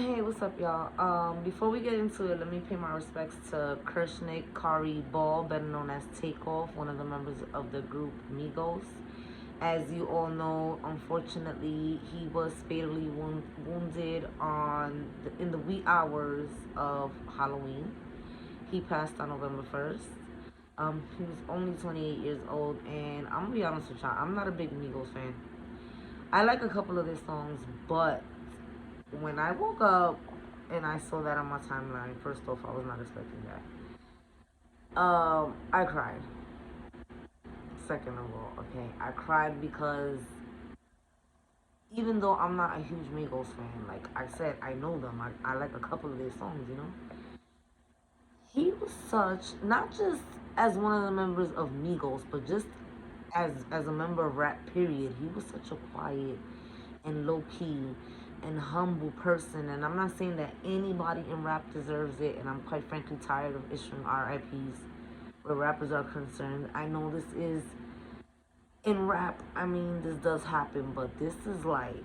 Hey, what's up, y'all? Before we get into it, let me pay my respects to Kirshnik Kari Ball, better known as TakeOff, one of the members of the group Migos. As you all know, unfortunately, he was fatally wounded in the wee hours of Halloween. He passed on November 1st. He was only 28 years old, and I'm gonna be honest with y'all, I'm not a big Migos fan. I like a couple of their songs, but when I woke up and I saw that on my timeline, first off, I was not expecting that. I cried. Second of all, okay, I cried because even though I'm not a huge Migos fan, like I said, I know them. I like a couple of their songs, you know. He was such, not just as one of the members of Migos, but just as a member of rap. Period. He was such a quiet and low key and humble person. And I'm not saying that anybody in rap deserves it. And I'm quite frankly tired of issuing RIPs where rappers are concerned. I know this is in rap. I mean, this does happen, but this is like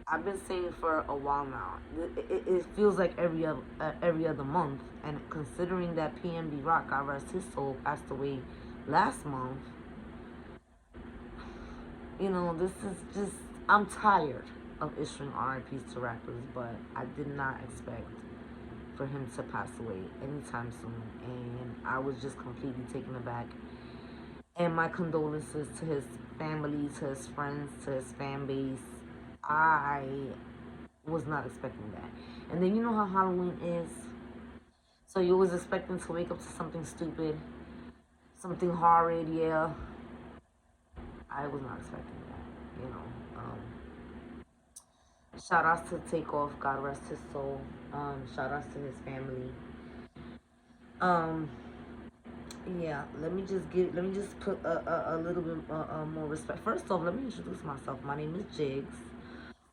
I've been saying for a while now. It feels like every other month. And considering that PNB Rock, God rest his soul, passed away last month, you know, this is just, I'm tired of issuing RIPs to rappers, but I did not expect for him to pass away anytime soon. And I was just completely taken aback. And my condolences to his family, to his friends, to his fan base. I was not expecting that. And then you know how Halloween is? So you was expecting to wake up to something stupid, something horrid, yeah. I was not expecting that, you know. Shout outs to Takeoff, God rest his soul. Shout outs to his family. Um, yeah, let me just put a little bit more respect. First off, let me introduce myself. My name is Jigs.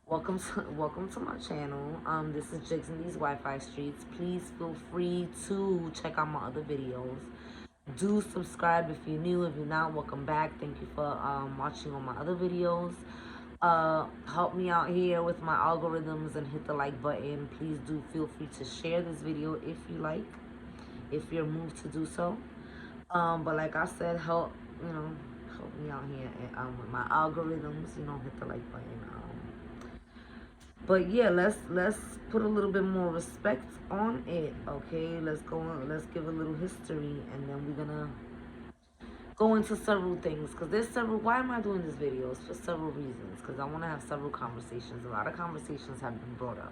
Welcome to my channel. This is Jigs in these Wi-Fi streets. Please feel free to check out my other videos. Do subscribe if you're new. If you're not, welcome back. Thank you for watching all my other videos. Help me out here with my algorithms and hit the like button. Please do feel free to share this video if you like, if you're moved to do so. But like I said, help me out here and with my algorithms. Hit the like button. But yeah, let's put a little bit more respect on it. Okay, let's go on. Let's give a little history, and then we're gonna go into several things, because there's several. Why am I doing this video? It's for several reasons, because I want to have several conversations. A lot of conversations have been brought up.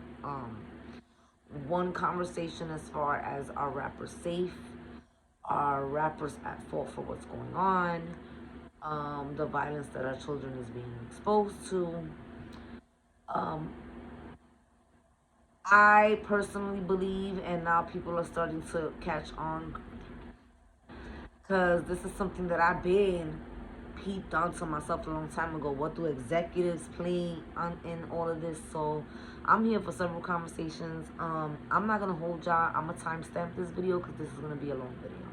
One conversation as far as, are rappers safe? Are rappers at fault for what's going on? The violence that our children is being exposed to. I personally believe, and now people are starting to catch on, because this is something that I've been peeped onto myself a long time ago. What do executives play in all of this? So I'm here for several conversations. I'm not gonna hold y'all. I'm gonna timestamp this video because this is gonna be a long video.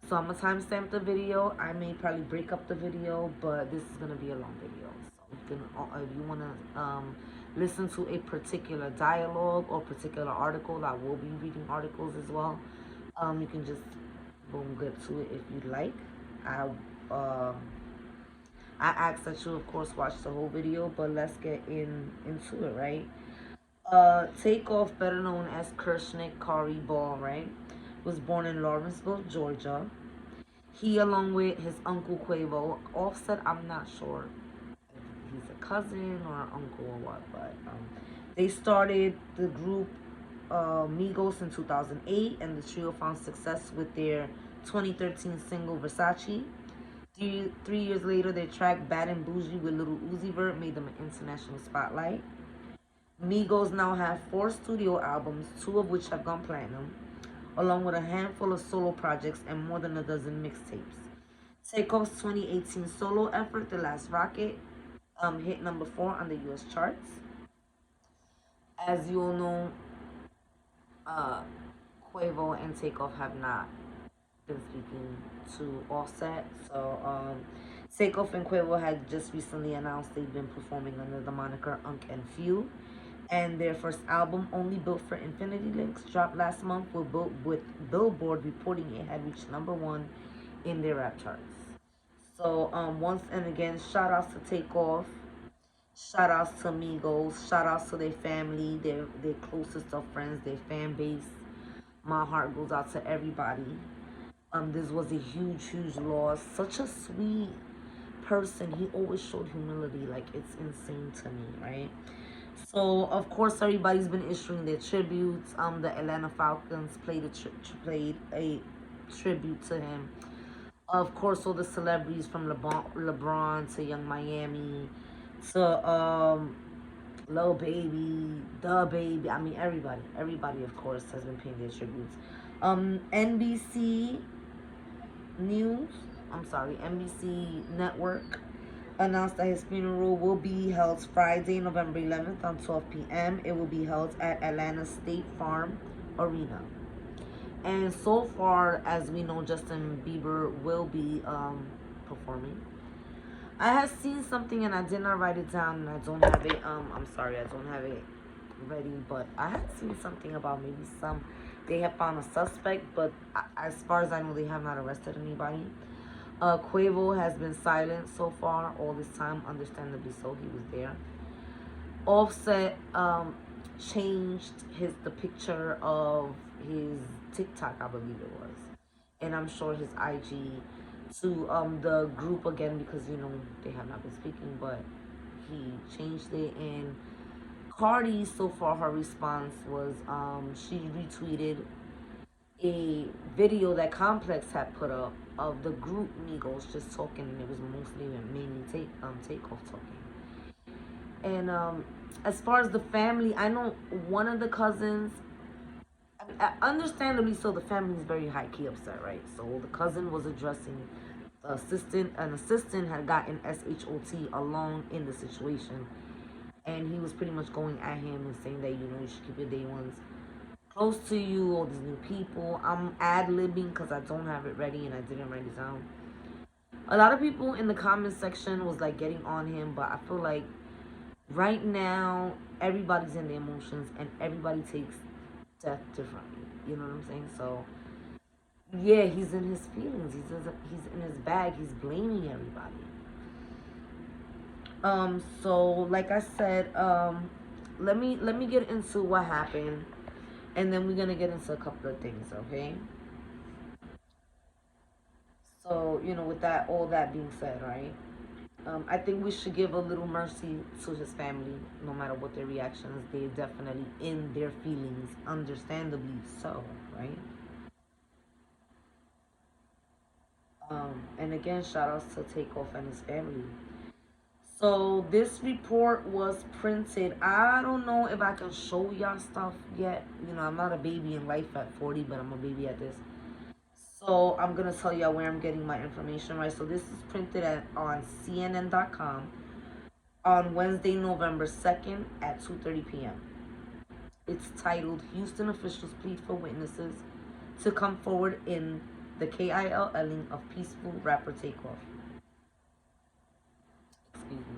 So I'm gonna timestamp the video. I may probably break up the video, but this is gonna be a long video. So if you wanna listen to a particular dialogue or particular article, I will be reading articles as well. You can just boom, get to it if you'd like. I ask that you, of course, watch the whole video, but let's get into it, right? Takeoff, better known as Kirshnik Kari Ball, right, was born in Lawrenceville, Georgia. He, along with his uncle Quavo, Offset, I'm not sure if he's a cousin or an uncle or what, but they started the group Migos in 2008, and the trio found success with their 2013 single Versace. Three years later, their track Bad and Bougie with Lil Uzi Vert made them an international spotlight. Migos now have 4 studio albums, 2 of which have gone platinum, along with a handful of solo projects and more than a dozen mixtapes. Takeoff's 2018 solo effort, The Last Rocket, hit number 4 on the US charts. As you all know, Quavo and Takeoff have not been speaking to Offset. So Takeoff and Quavo had just recently announced they've been performing under the moniker Unk and Few. And their first album, Only Built for Infinity Links, dropped last month with Billboard reporting it had reached #1 in their rap charts. So once and again, shout outs to Takeoff, shout outs to Migos, shout outs to their family, their closest of friends, their fan base. My heart goes out to everybody. This was a huge loss. Such a sweet person. He always showed humility. Like, it's insane to me, right? So of course everybody's been issuing their tributes. The Atlanta Falcons played a tribute to him. Of course, all the celebrities from LeBron to Young Miami to Lil Baby, The Baby. I mean, everybody, of course, has been paying their tributes. NBC News, NBC Network announced that his funeral will be held Friday, November 11th on 12 p.m. It will be held at Atlanta State Farm Arena. And so far as we know, Justin Bieber will be performing. I had seen something and I did not write it down and I don't have it. I'm sorry, I don't have it ready, but I had seen something about maybe they have found a suspect, but as far as I know, they have not arrested anybody. Quavo has been silent so far all this time, understandably so. He was there. Offset changed the picture of his TikTok, I believe it was, and I'm sure his IG to the group again because they have not been speaking, but he changed it. And Cardi, so far her response was she retweeted a video that Complex had put up of the group Migos just talking, and it was mainly Takeoff talking. And as far as the family, I know one of the cousins, understandably so, the family is very high key upset, right? So the cousin was addressing the assistant. An assistant had gotten SHOT alone in the situation, and he was pretty much going at him and saying that you should keep your day ones close to you, all these new people. I'm ad-libbing because I don't have it ready and I didn't write it down. A lot of people in the comment section was like getting on him, but I feel like right now everybody's in their emotions and everybody takes death differently. You know what I'm saying? So yeah, he's in his feelings. He's in his bag. He's blaming everybody. So like I said, let me get into what happened, and then we're gonna get into a couple of things, okay? So with all that being said, right? I think we should give a little mercy to his family, no matter what their reactions. They're definitely in their feelings, understandably so, right? And again, shout outs to Takeoff and his family. So this report was printed. I don't know if I can show y'all stuff yet. I'm not a baby in life at 40, but I'm a baby at this. So I'm gonna tell y'all where I'm getting my information, right? So this is printed on CNN.com on Wednesday, November 2nd at 2:30 p.m. It's titled "Houston Officials Plead for Witnesses to Come Forward in the KILLing of Peaceful Rapper Takeoff." Excuse me.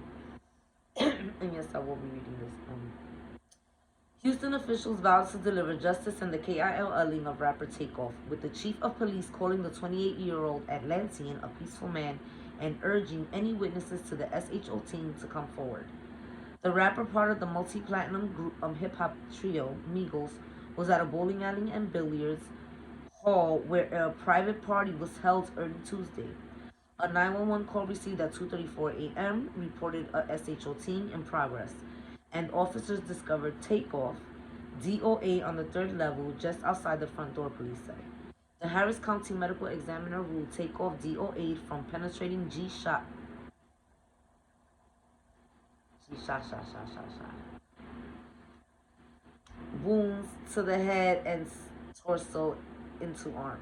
And yes, I will be reading this. Houston officials vowed to deliver justice in the KILLing of rapper Takeoff, with the chief of police calling the 28-year-old Atlantean a peaceful man and urging any witnesses to the SHO team to come forward. The rapper, part of the multi-platinum group hip-hop trio Migos, was at a bowling alley and billiards hall where a private party was held early Tuesday. A 911 call received at 2:34 a.m. reported a SHO team in progress, and officers discovered Takeoff, DOA, on the third level just outside the front door, police say. The Harris County Medical Examiner ruled Takeoff DOA from penetrating G-shot wounds to the head and torso into arm.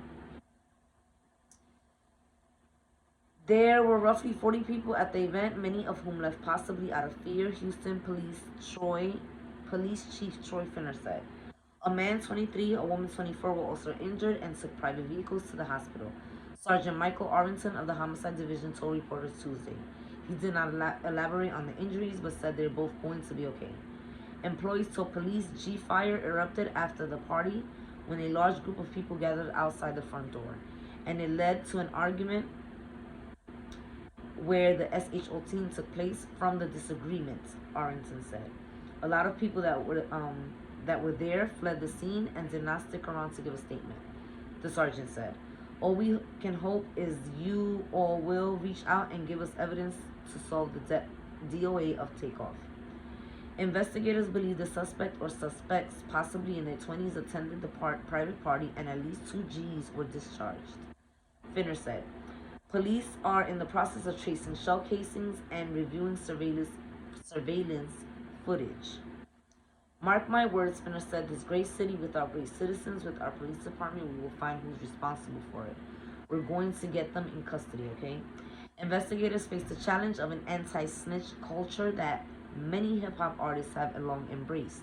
There were roughly 40 people at the event, many of whom left possibly out of fear, Houston Police Chief Troy Finner said. A man 23, a woman 24 were also injured and took private vehicles to the hospital. Sergeant Michael Arrington of the Homicide Division told reporters Tuesday. He did not elaborate on the injuries, but said they're both going to be okay. Employees told police G-fire erupted after the party when a large group of people gathered outside the front door, and it led to an argument where the SHO team took place from the disagreement, Arrington said. A lot of people that were there fled the scene and did not stick around to give a statement, the sergeant said. All we can hope is you all will reach out and give us evidence to solve the DOA of Takeoff. Investigators believe the suspect or suspects, possibly in their 20s, attended the private party and at least 2 Gs were discharged. Finner said. Police are in the process of tracing shell casings and reviewing surveillance footage. Mark my words, Finner said, this great city with our great citizens, with our police department, we will find who's responsible for it. We're going to get them in custody, okay? Investigators face the challenge of an anti-snitch culture that many hip-hop artists have long embraced.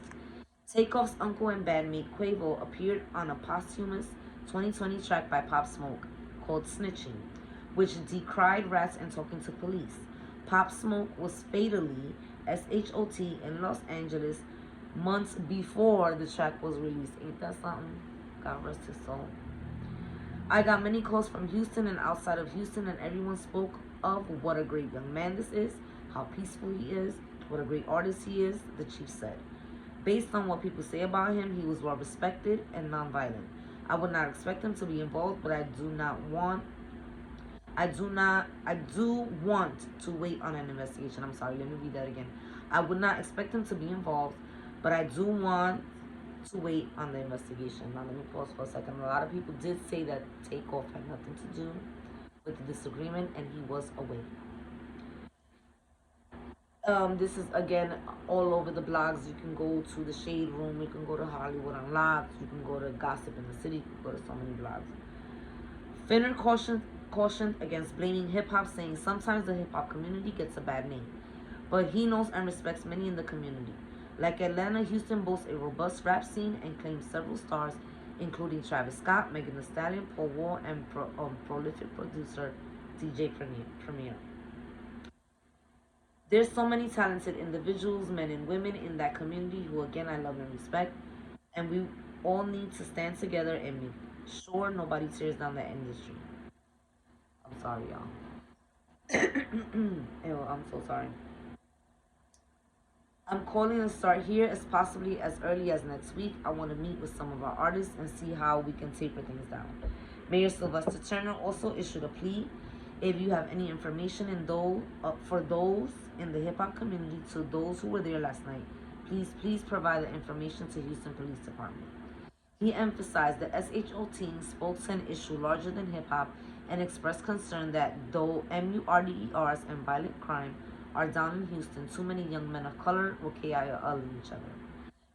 Takeoff's uncle and bandmate Quavo appeared on a posthumous 2020 track by Pop Smoke called Snitching, which decried rats and talking to police. Pop Smoke was fatally SHOT in Los Angeles months before the track was released. Ain't that something? God rest his soul. I got many calls from Houston and outside of Houston, and everyone spoke of what a great young man this is, how peaceful he is, what a great artist he is, the chief said. Based on what people say about him, he was well respected and nonviolent. I would not expect him to be involved, but I do want to wait on an investigation. I'm sorry, let me read that again. I would not expect him to be involved, but I do want to wait on the investigation. Now let me pause for a second. A lot of people did say that Takeoff had nothing to do with the disagreement and he was away. This is again all over the blogs. You can go to the Shade Room, you can go to Hollywood Unlocked, you can go to Gossip in the City, you can go to so many blogs. Finner cautioned against blaming hip-hop, saying sometimes the hip-hop community gets a bad name, but he knows and respects many in the community. Like Atlanta, Houston boasts a robust rap scene and claims several stars, including Travis Scott, Megan Thee Stallion, Paul Wall, and prolific producer DJ Premier. There's so many talented individuals, men and women in that community who, again, I love and respect, and we all need to stand together and make sure nobody tears down the industry. I'm sorry, y'all. Ew, I'm so sorry. I'm calling to start here as possibly as early as next week. I want to meet with some of our artists and see how we can taper things down. Mayor Sylvester Turner also issued a plea. If you have any information for those in the hip-hop community, to those who were there last night, please provide the information to Houston Police Department. He emphasized the SHO team spoke to an issue larger than hip-hop and expressed concern that though MURDERs and violent crime are down in Houston, too many young men of color will KIL each other.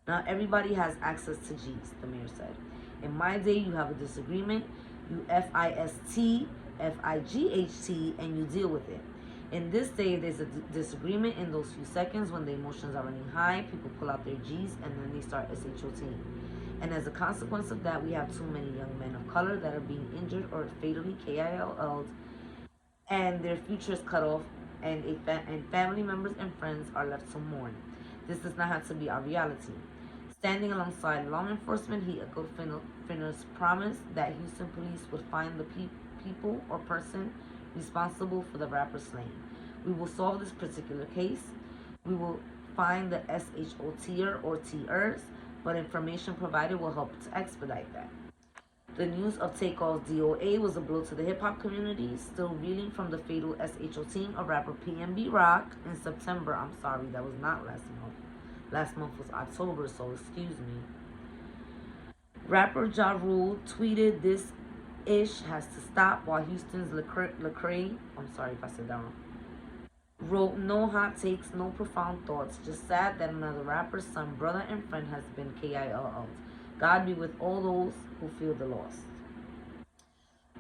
Not everybody has access to G's, the mayor said. In my day, you have a disagreement, you FIST, FIGHT, and you deal with it. In this day, there's a disagreement in those few seconds when the emotions are running high, people pull out their G's, and then they start SHOT. And as a consequence of that, we have too many young men of color that are being injured or fatally KIL'd, and their future is cut off, and family members and friends are left to mourn. This does not have to be our reality. Standing alongside law enforcement, he echoed Finner's promise that Houston police would find the people or person responsible for the rapper slaying. We will solve this particular case. We will find the SHOTer or T'ers, but information provided will help to expedite that. The news of Takeoff's DOA was a blow to the hip-hop community, still reeling from the fatal SHOT of rapper PNB Rock in September. I'm sorry, that was not last month. Last month was October, so excuse me. Rapper Ja Rule tweeted, "This ish has to stop," while Houston's Lecrae, I'm sorry if I said that wrong, wrote, "No hot takes, no profound thoughts, just sad that another rapper's son, brother, and friend has been KIL'd. God be with all those who feel the loss."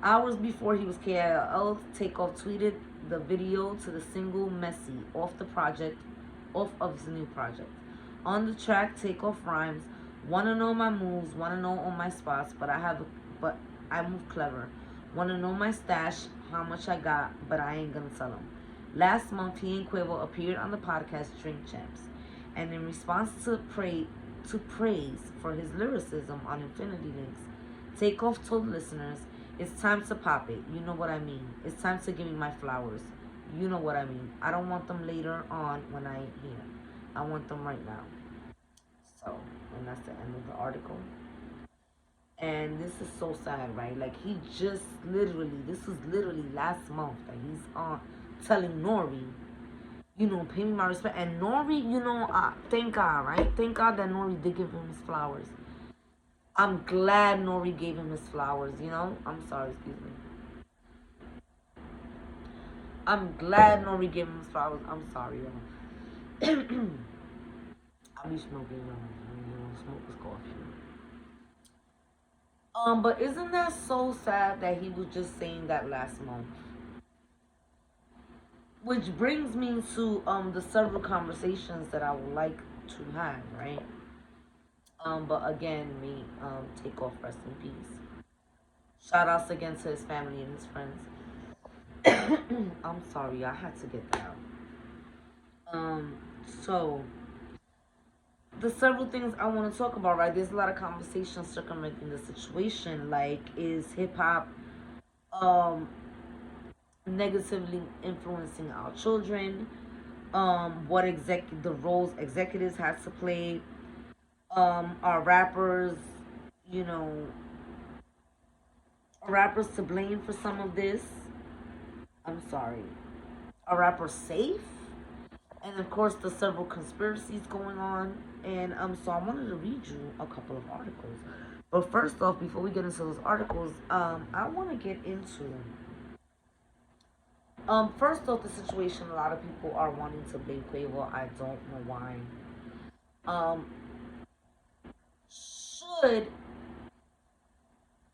Hours before he was KIL'd, Takeoff tweeted the video to the single Messy off of his new project. On the track, Takeoff rhymes, "Wanna know my moves, wanna know all my spots, but I move clever. Wanna know my stash, how much I got, but I ain't gonna tell them." Last month, he and Quavo appeared on the podcast Drink Champs. And in response to praise for his lyricism on Infinity Links, Takeoff told listeners, "It's time to pop it. You know what I mean. It's time to give me my flowers. You know what I mean. I don't want them later on when I ain't here. I want them right now." So, and that's the end of the article. And this is so sad, right? Like he just literally, this was literally last month that he's on telling Nori, pay me my respect. And Nori, thank God, right? Thank God that Nori did give him his flowers. I'm glad Nori gave him his flowers. I'm sorry, excuse me. I'm glad Nori gave him his flowers. I'm sorry, y'all. I be smoking, smoke is coffee. But isn't that so sad that he was just saying that last month? Which brings me to the several conversations that I would like to have, right? But again, me take off, rest in peace. Shout outs again to his family and his friends. I'm sorry, I had to get that out. So the several things I want to talk about, right? There's a lot of conversations circumventing the situation. Like, is hip hop negatively influencing our children? What the roles executives have to play? Are you know, rappers to blame for some of this? I'm sorry. Are rappers safe? And of course, the several conspiracies going on. And so I wanted to read you a couple of articles. But first off, before we get into those articles, I want to get into first off the situation. A lot of people are wanting to blame Quavo. I don't know why. Um, should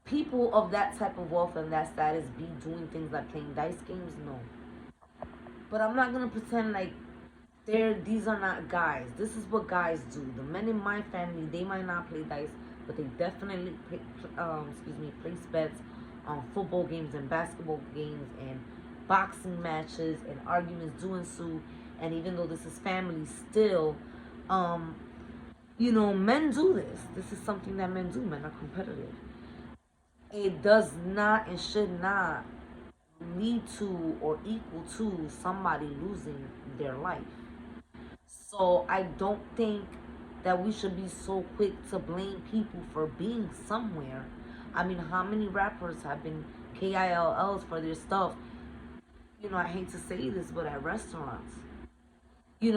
people of that type of wealth and that status be doing things like playing dice games? No. But I'm not gonna pretend like these are not guys. This is what guys do. The men in my family, they might not play dice, but they definitely place bets on football games and basketball games and boxing matches, and arguments do ensue. And even though this is family, still, men do this. This is something that men do. Men are competitive. It does not and should not lead to or equal to somebody losing their life. So I don't think that we should be so quick to blame people for being somewhere. I mean, how many rappers have been KILLs for their stuff? I hate to say this, but at restaurants.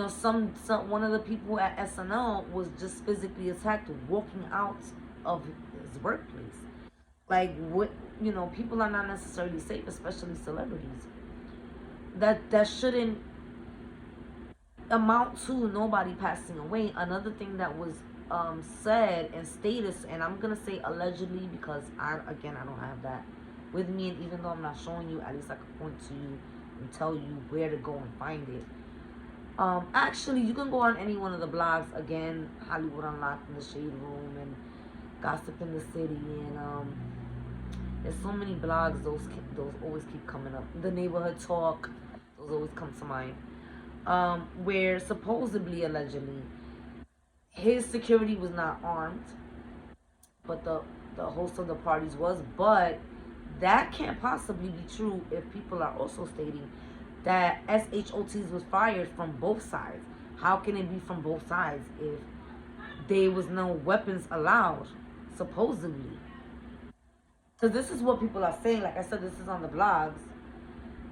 Some one of the people at SNL was just physically attacked walking out of his workplace. Like what? People are not necessarily safe, especially celebrities. That shouldn't amount to nobody passing away. Another thing that was said and stated, and I'm gonna say allegedly because I don't have that with me, and even though I'm not showing you, at least I can point to you and tell you where to go and find it. Actually, you can go on any one of the blogs. Again, Hollywood Unlocked, in the Shade Room, and Gossip in the City, and there's so many blogs. Those always keep coming up. The Neighborhood Talk, those always come to mind. Where supposedly, allegedly, his security was not armed, but the host of the parties was. But that can't possibly be true if people are also stating that SHOTs was fired from both sides. How can it be from both sides if there was no weapons allowed, supposedly? Because this is what people are saying. Like I said, this is on the blogs.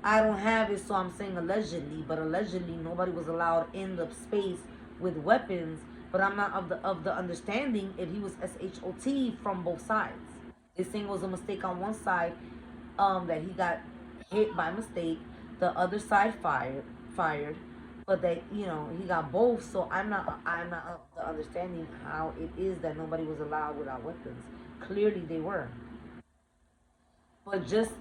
I don't have it, so I'm saying allegedly. But allegedly, nobody was allowed in the space with weapons. But I'm not of the understanding if he was SHOT from both sides. This thing was a mistake on one side, that he got hit by mistake. The other side fired, but that he got both. So I'm not of the understanding how it is that nobody was allowed without weapons. Clearly they were. But just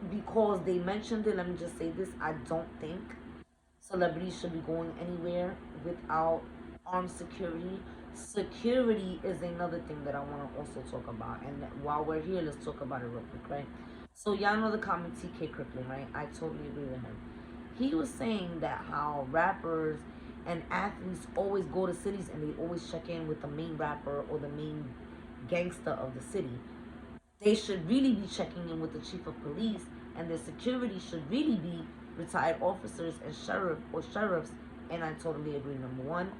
because they mentioned it, let me just say this: I don't think celebrities should be going anywhere without armed security. Security is another thing that I want to also talk about. And while we're here, let's talk about it real quick, right? So y'all know the comic TK Kirkland, right? I totally agree with him. He was saying that how rappers and athletes always go to cities and they always check in with the main rapper or the main gangster of the city. They should really be checking in with the chief of police, and their security should really be retired officers and sheriffs. And I totally agree. Number one,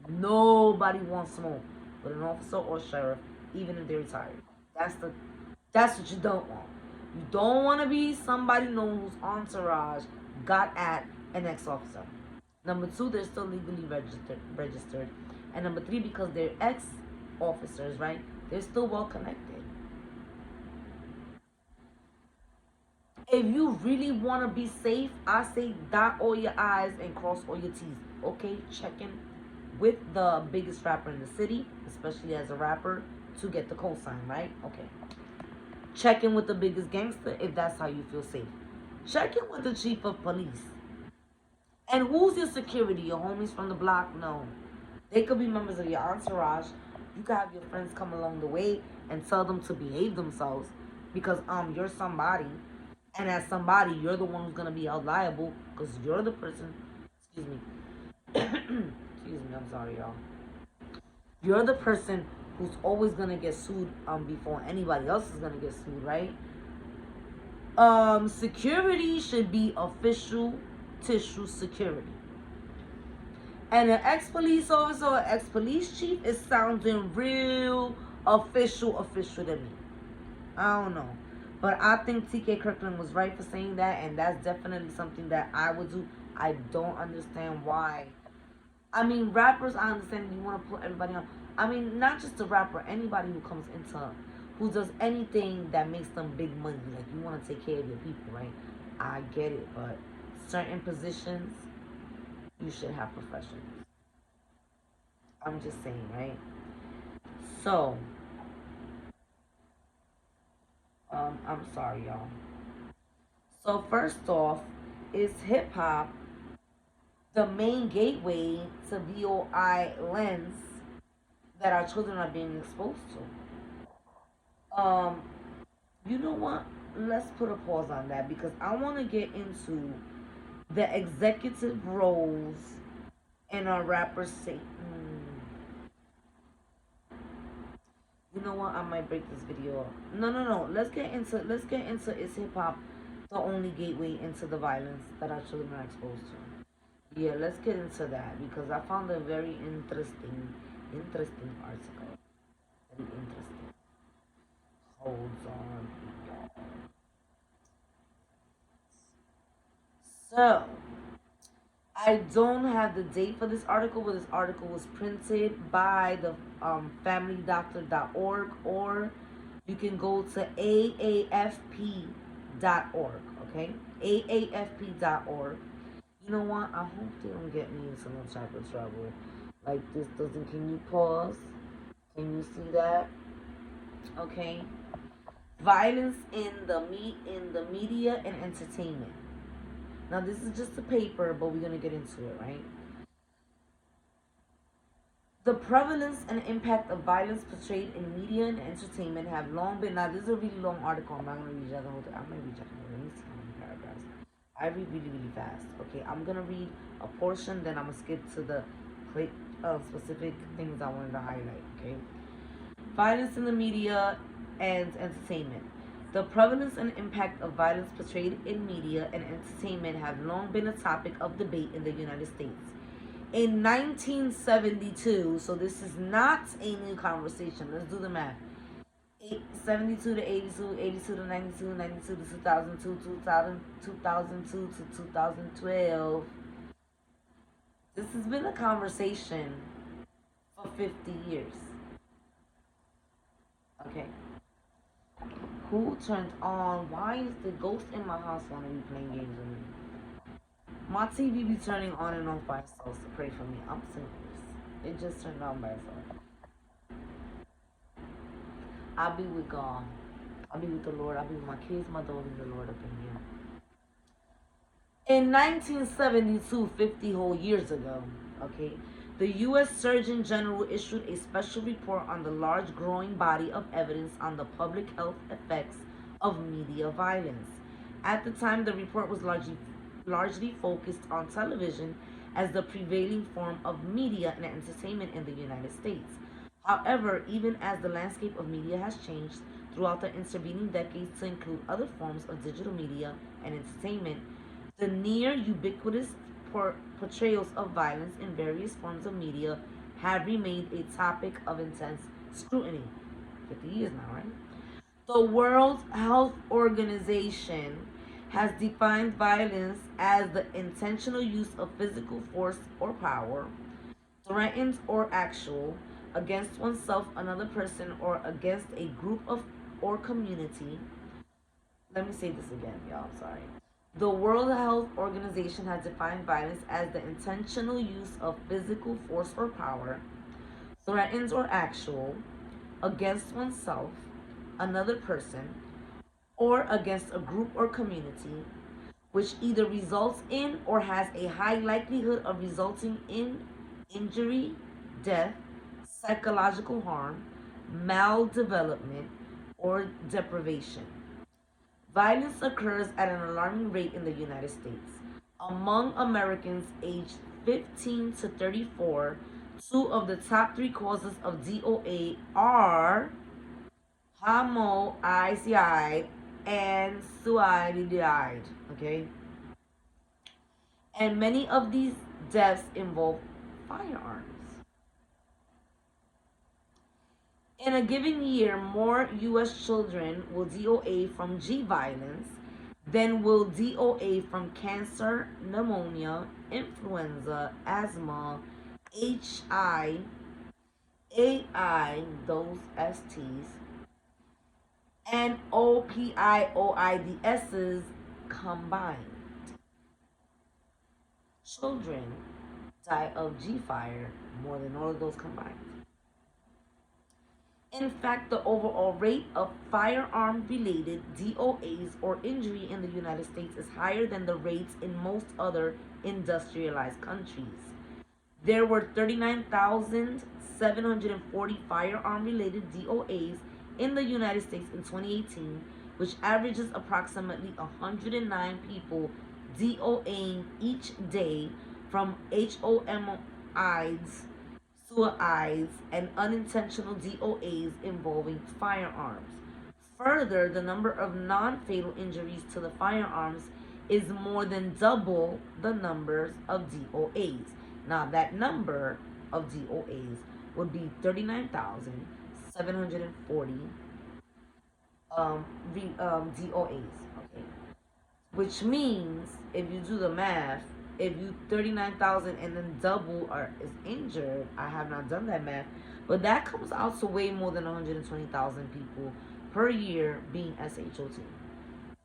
nobody wants smoke with an officer or sheriff, even if they're retired. That's what you don't want. You don't want to be somebody known whose entourage got at an ex-officer. Number two, they're still legally registered. And number three, because they're ex-officers, right? They're still well connected. If you really want to be safe, I say dot all your I's and cross all your T's. Okay, checking with the biggest rapper in the city, especially as a rapper, to get the cosign, right? Okay. Check in with the biggest gangster if that's how you feel safe. Check in with the chief of police. And who's your security? Your homies from the block? No. They could be members of your entourage. You could have your friends come along the way and tell them to behave themselves because you're somebody. And as somebody, you're the one who's gonna be held liable because you're the person. Excuse me. Excuse me. I'm sorry, y'all. You're the person who's always gonna get sued before anybody else is gonna get sued, right? Security should be official tissue security. And an ex-police officer or ex-police chief is sounding real official to me. I don't know. But I think TK Kirkland was right for saying that, and that's definitely something that I would do. I don't understand why. I mean, rappers, I understand you want to put everybody on. I mean, not just a rapper, anybody who comes into, who does anything that makes them big money. Like, you want to take care of your people, right? I get it, but certain positions, you should have professionals. I'm just saying, right? So, I'm sorry, y'all. So, first off, is hip hop the main gateway to VOI lens that our children are being exposed to? You know what? Let's put a pause on that because I want to get into the executive roles in our rappers say. You know what? I might break this video up. No. Let's get into is hip hop the only gateway into the violence that our children are exposed to? Yeah, let's get into that because I found a very interesting article. Very interesting. Hold on. So, I don't have the date for this article, but this article was printed by the familydoctor.org, or you can go to aafp.org, okay? aafp.org. You know what? I hope they don't get me into no type of trouble. Like this doesn't, can you pause? Can you see that? Okay. Violence in the media and entertainment. Now this is just a paper, but we're gonna get into it, right? The prevalence and impact of violence portrayed in media and entertainment have long been. Now this is a really long article. I'm not gonna read the whole thing. I'm gonna read the whole. Let me see how many paragraphs. I read really fast. Okay, I'm gonna read a portion, then I'm gonna skip to the specific things I wanted to highlight. Okay, violence in the media and entertainment. The prevalence and impact of violence portrayed in media and entertainment have long been a topic of debate in the United States. In 1972, so this is not a new conversation. Let's do the math. 72 to 82, 82 to 92, 92 to 2002, 2002 to 2012. This has been a conversation for 50 years. Okay. Who turned on? Why is the ghost in my house want to be playing games with me? My TV be turning on and off by itself, so pray for me. I'm serious. It just turned on by itself. I'll be with God. I'll be with the Lord. I'll be with my kids, my dog, and the Lord up in here. In 1972, 50 whole years ago, okay, the U.S. Surgeon General issued a special report on the large growing body of evidence on the public health effects of media violence. At the time, the report was largely focused on television as the prevailing form of media and entertainment in the United States. However, even as the landscape of media has changed throughout the intervening decades to include other forms of digital media and entertainment, the near ubiquitous portrayals of violence in various forms of media have remained a topic of intense scrutiny. 50 years now, right? The World Health Organization has defined violence as the intentional use of physical force or power, threatened or actual, against oneself, another person, or against a group of or community. Let me say this again, y'all. I'm sorry. The World Health Organization has defined violence as the intentional use of physical force or power, threatened or actual, against oneself, another person, or against a group or community, which either results in or has a high likelihood of resulting in injury, death, psychological harm, maldevelopment, or deprivation. Violence occurs at an alarming rate in the United States. Among Americans aged 15 to 34, two of the top three causes of DOA are homicide and suicide. Okay? And many of these deaths involve firearms. In a given year, more U.S. children will DOA from G violence than will DOA from cancer, pneumonia, influenza, asthma, HI, AI, those STs, and OPIOIDSs combined. Children die of G fire more than all of those combined. In fact, the overall rate of firearm related DOAs or injury in the United States is higher than the rates in most other industrialized countries. There were 39,740 firearm related DOAs in the United States in 2018, which averages approximately 109 people DOAing each day from HOMIs, suicides, and unintentional DOAs involving firearms. Further, the number of non fatal injuries to the firearms is more than double the numbers of DOAs. Now, that number of DOAs would be 39,740 DOAs. Okay, which means if you do the math, if you 39,000 and then double are is injured, I have not done that math, but that comes out to way more than 120,000 people per year being SHOT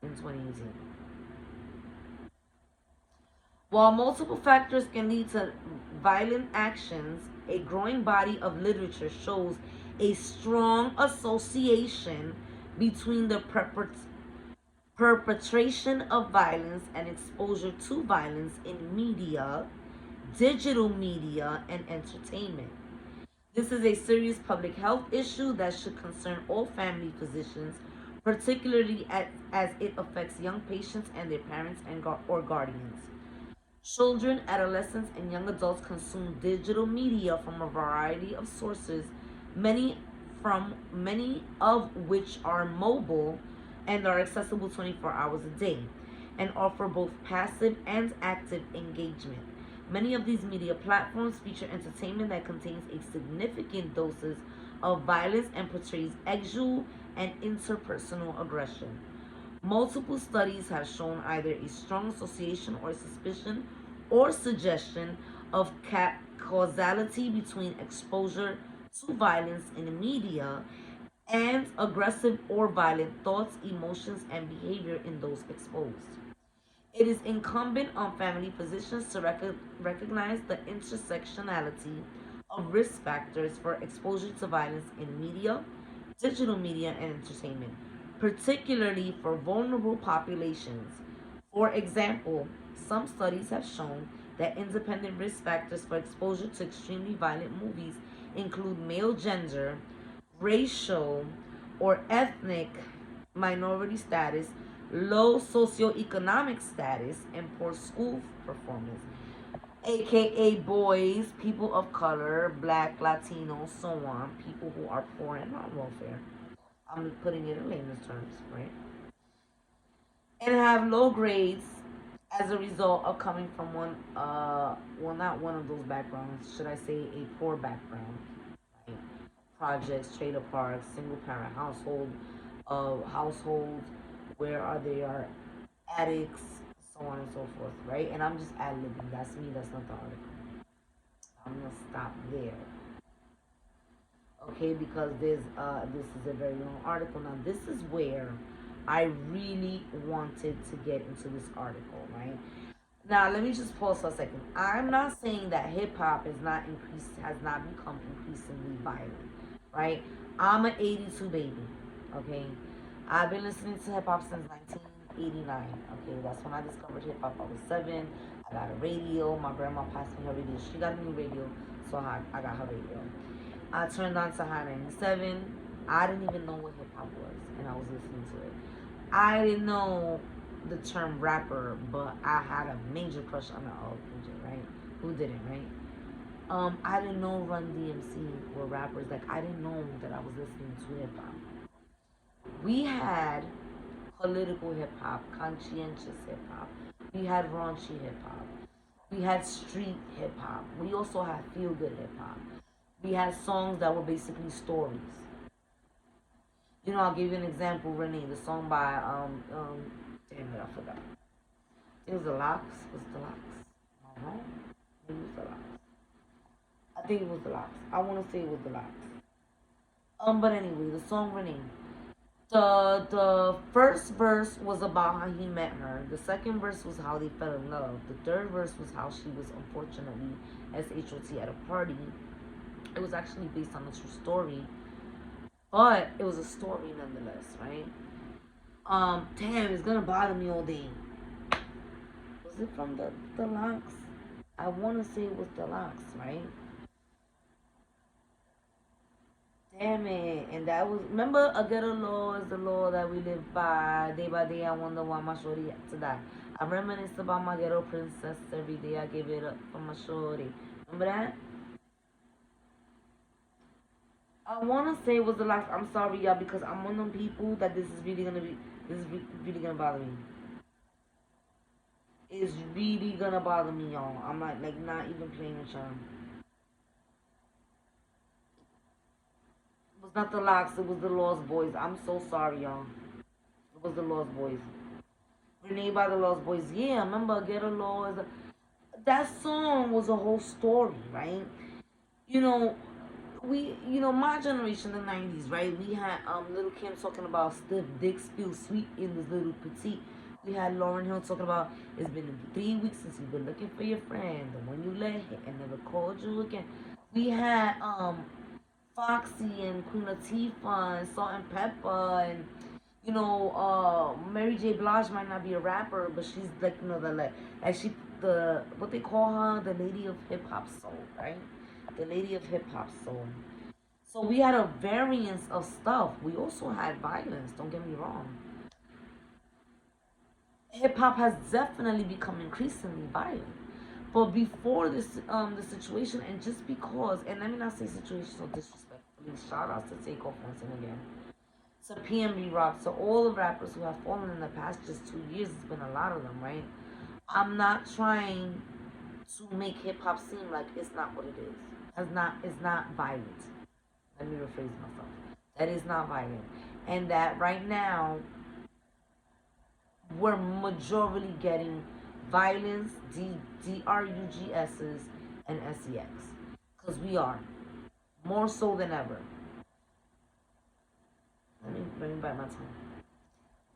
in 2018. While multiple factors can lead to violent actions, a growing body of literature shows a strong association between the perpetration of violence and exposure to violence in media, digital media, and entertainment. This is a serious public health issue that should concern all family physicians, particularly as it affects young patients and their parents and or guardians. Children, adolescents, and young adults consume digital media from a variety of sources, many of which are mobile and are accessible 24 hours a day and offer both passive and active engagement. Many of these media platforms feature entertainment that contains a significant doses of violence and portrays sexual and interpersonal aggression. Multiple studies have shown either a strong association or suspicion or suggestion of causality between exposure to violence in the media and aggressive or violent thoughts, emotions, and behavior in those exposed. It is incumbent on family physicians to recognize the intersectionality of risk factors for exposure to violence in media, digital media, and entertainment, particularly for vulnerable populations. For example, some studies have shown that independent risk factors for exposure to extremely violent movies include male gender, racial or ethnic minority status, low socioeconomic status, and poor school performance. aka boys, people of color, black, Latino, so on, people who are poor and on welfare. I'm putting it in layman's terms, right? And have low grades as a result of coming from well, not one of those backgrounds, should I say a poor background, right? Projects, trailer parks, single parent household, households where are they are addicts, so on and so forth, right? And I'm just ad libbing. That's me. That's not the article. I'm gonna stop there, okay? Because this is a very long article. Now this is where I really wanted to get into this article, right? Now let me just pause for a second. I'm not saying that hip hop has not become increasingly violent, right? I'm an '82 baby, okay? I've been listening to hip hop since 1989. Okay, that's when I discovered hip hop. I was 7. I got a radio. My grandma passed me her radio. She got a new radio, so I got her radio. I turned on to High 97. I didn't even know what hip hop was, and I was listening to it. I didn't know the term rapper, but I had a major crush on the old PJ, right? Who didn't, right? I didn't know Run DMC were rappers. Like I didn't know that I was listening to hip hop. We had political hip hop, conscientious hip hop. We had raunchy hip hop. We had street hip hop. We also had feel good hip hop. We had songs that were basically stories. You know, I'll give you an example, Renee, the song by damn it, I forgot. It was the Locks. Was it the Locks? Am I wrong? Maybe it was the Locks. I think it was the Locks. I want to say it was the Locks. But anyway, the song Renee. The first verse was about how he met her. The second verse was how they fell in love. The third verse was how she was unfortunately SHOT at a party. It was actually based on a true story, but it was a story nonetheless, right? Damn, it's gonna bother me all day. Was it from the Locks? I want to say it was the Locks, right? Damn it. And that was, remember, a ghetto law is the law that we live by day, I wonder why my shorty had to die. I reminisce about my ghetto princess every day. I give it up for my shorty. Remember that? I want to say it was the last. I'm sorry, y'all, because I'm one of them people that this is really gonna bother me. It's really gonna bother me, y'all. I'm not even playing with y'all. It was not the Locks, it was the Lost Boys. I'm so sorry, y'all. It was the Lost Boys. Renee by the Lost Boys. Yeah, I remember Get a Law. That song was a whole story, right? You know, my generation, the '90s, right? We had Little Kim talking about stiff dicks feel sweet in this little petite. We had Lauren Hill talking about it's been 3 weeks since you've been looking for your friend, the one you let hit and never called you again. We had Foxy and Queen Latifah and Salt and Pepper and Mary J. Blige might not be a rapper, but she's like like she what they call her, the lady of hip hop soul, right? The lady of hip hop soul. So we had a variance of stuff. We also had violence. Don't get me wrong. Hip hop has definitely become increasingly violent. But before the situation, and just because, and let me not say situation so disrespectfully, shout outs to TakeOff once and again, to PNB Rock, to all the rappers who have fallen in the past just 2 years. It's been a lot of them, right? I'm not trying to make hip hop seem like it's not what it is. It's not violent. Let me rephrase myself. That is not violent. And that right now we're majorly getting violence, DRUGSs, and SEX. Because we are. More so than ever. Let me bite my tongue.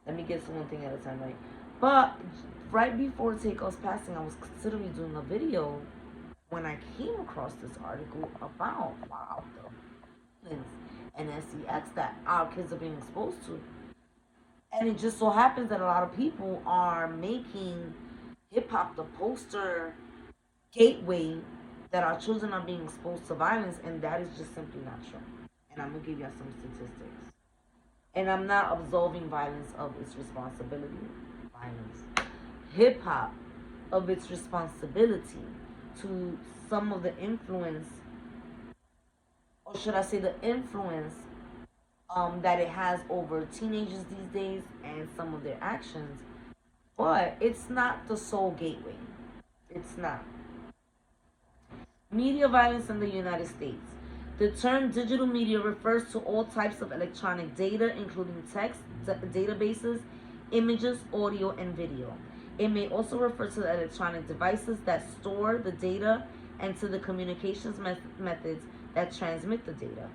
Let me get to one thing at a time, right? But right before Takeoff's passing, I was considering doing a video when I came across this article about the violence and SEX that our kids are being exposed to. And it just so happens that a lot of people are making hip hop the poster gateway that our children are being exposed to violence, and that is just simply not true. And I'm gonna give you some statistics. And I'm not absolving violence of its responsibility. Violence. Hip hop of its responsibility to some of the influence, or should I say the influence that it has over teenagers these days and some of their actions. But it's not the sole gateway. It's not. Media violence in the United States. The term digital media refers to all types of electronic data, including text, databases, images, audio, and video. It may also refer to the electronic devices that store the data and to the communications methods that transmit the data.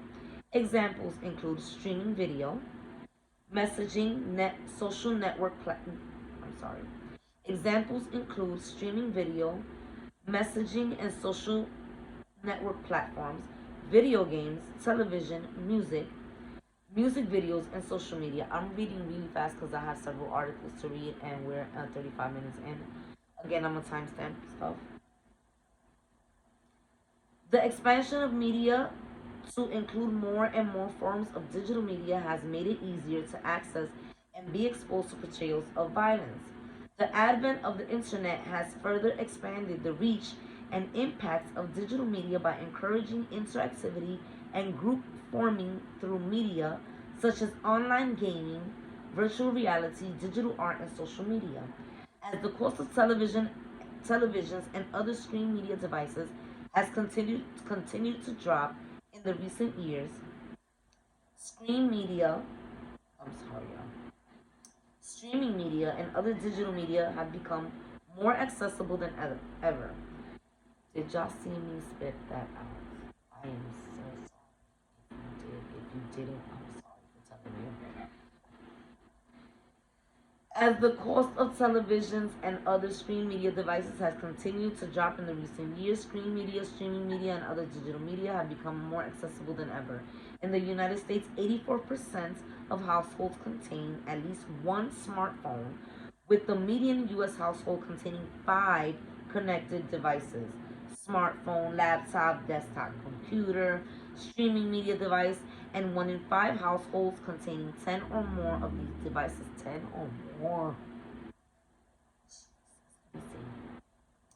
Examples include streaming video, messaging, social network I'm sorry. Examples include streaming video, messaging and social network platforms, video games, television, music videos, and social media. I'm reading really fast because I have several articles to read and we're 35 minutes in. Again, I'm going to timestamp stuff. The expansion of media to include more and more forms of digital media has made it easier to access and be exposed to portrayals of violence. The advent of the internet has further expanded the reach and impacts of digital media by encouraging interactivity and group forming through media such as online gaming, virtual reality, digital art, and social media. As the cost of televisions, and other screen media devices has continued to drop in the recent years, screen media, I'm sorry, streaming media and other digital media have become more accessible than ever. Did y'all see me spit that out? I am so sorry. If you didn't, I'm sorry for telling you. As the cost of televisions and other screen media devices has continued to drop in the recent years, screen media, streaming media, and other digital media have become more accessible than ever. In the United States, 84% of households contain at least one smartphone, with the median U.S. household containing 5 connected devices: smartphone, laptop, desktop computer, streaming media device, and 1 in 5 households containing 10 or more of these devices. 10 or more. Let me see.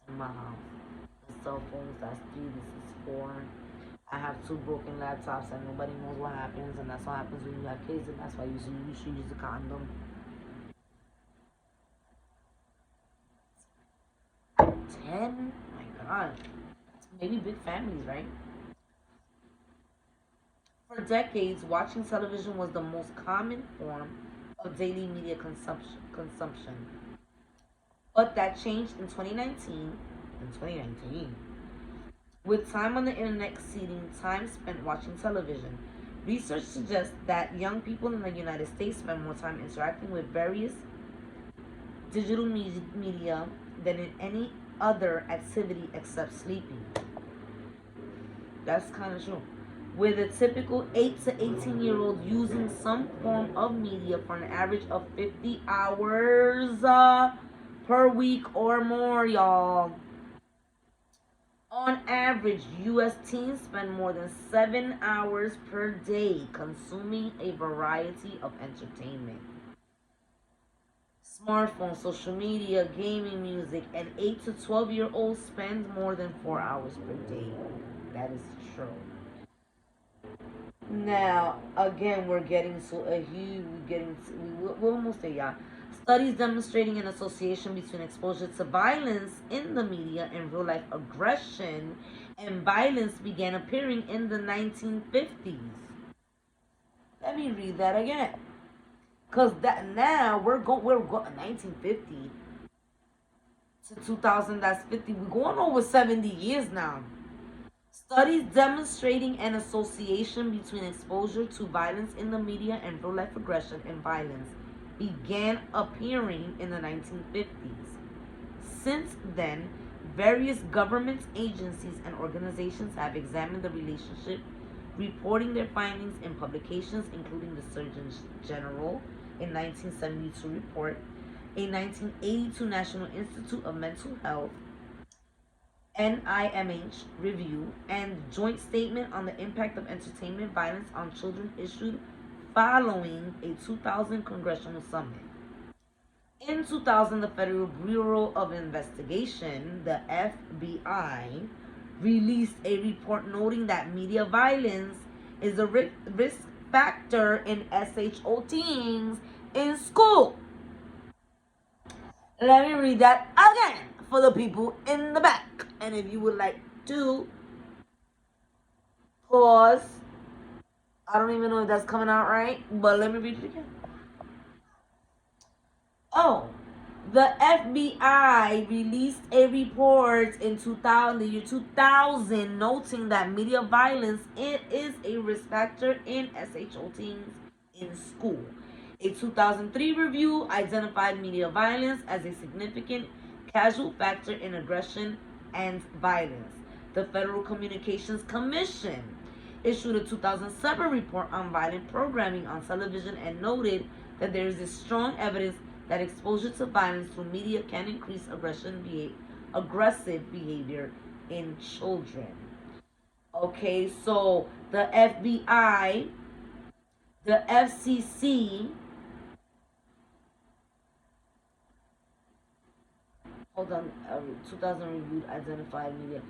In my house, the cell phones, that's 3, this is 4. I have 2 broken laptops and nobody knows what happens, and that's what happens when you have kids, and that's why you should use a condom. 10? My God. Maybe big families, right? For decades, watching television was the most common form of daily media consumption. But that changed in 2019, with time on the internet exceeding time spent watching television. Research suggests that young people in the United States spend more time interacting with various digital media than in any other activity except sleeping. That's kind of true. With a typical 8 to 18-year-old using some form of media for an average of 50 hours per week or more, y'all. On average, U.S. teens spend more than 7 hours per day consuming a variety of entertainment. Smartphones, social media, gaming, music, and 8 to 12-year-olds spend more than 4 hours per day. That is true. Now, again, we're getting to a huge, we're almost there, y'all. Studies demonstrating an association between exposure to violence in the media and real life aggression and violence began appearing in the 1950s. Let me read that again. Cause that now we're going 1950 to 2000. That's 50. We're going over 70 years now. Studies demonstrating an association between exposure to violence in the media and real life aggression and violence began appearing in the 1950s. Since then, various government agencies and organizations have examined the relationship, reporting their findings in publications including the Surgeon General in 1972 report, a 1982 National Institute of Mental Health NIMH review, and joint statement on the impact of entertainment violence on children issued following a 2000 congressional summit. In 2000, the Federal Bureau of Investigation, the FBI, released a report noting that media violence is a risk factor in SHO teens in school. Let me read that again for the people in the back. And if you would like to pause, I don't even know if that's coming out right, but let me read it again. Oh, the FBI released a report in 2000, the year 2000, noting that media violence is a risk factor in SHO teens in school. A 2003 review identified media violence as a significant causal factor in aggression and violence. The Federal Communications Commission issued a 2007 report on violent programming on television and noted that there is strong evidence that exposure to violence through media can increase aggressive behavior in children. Okay, so the FBI, the FCC, hold on, 2000 reviewed identified media.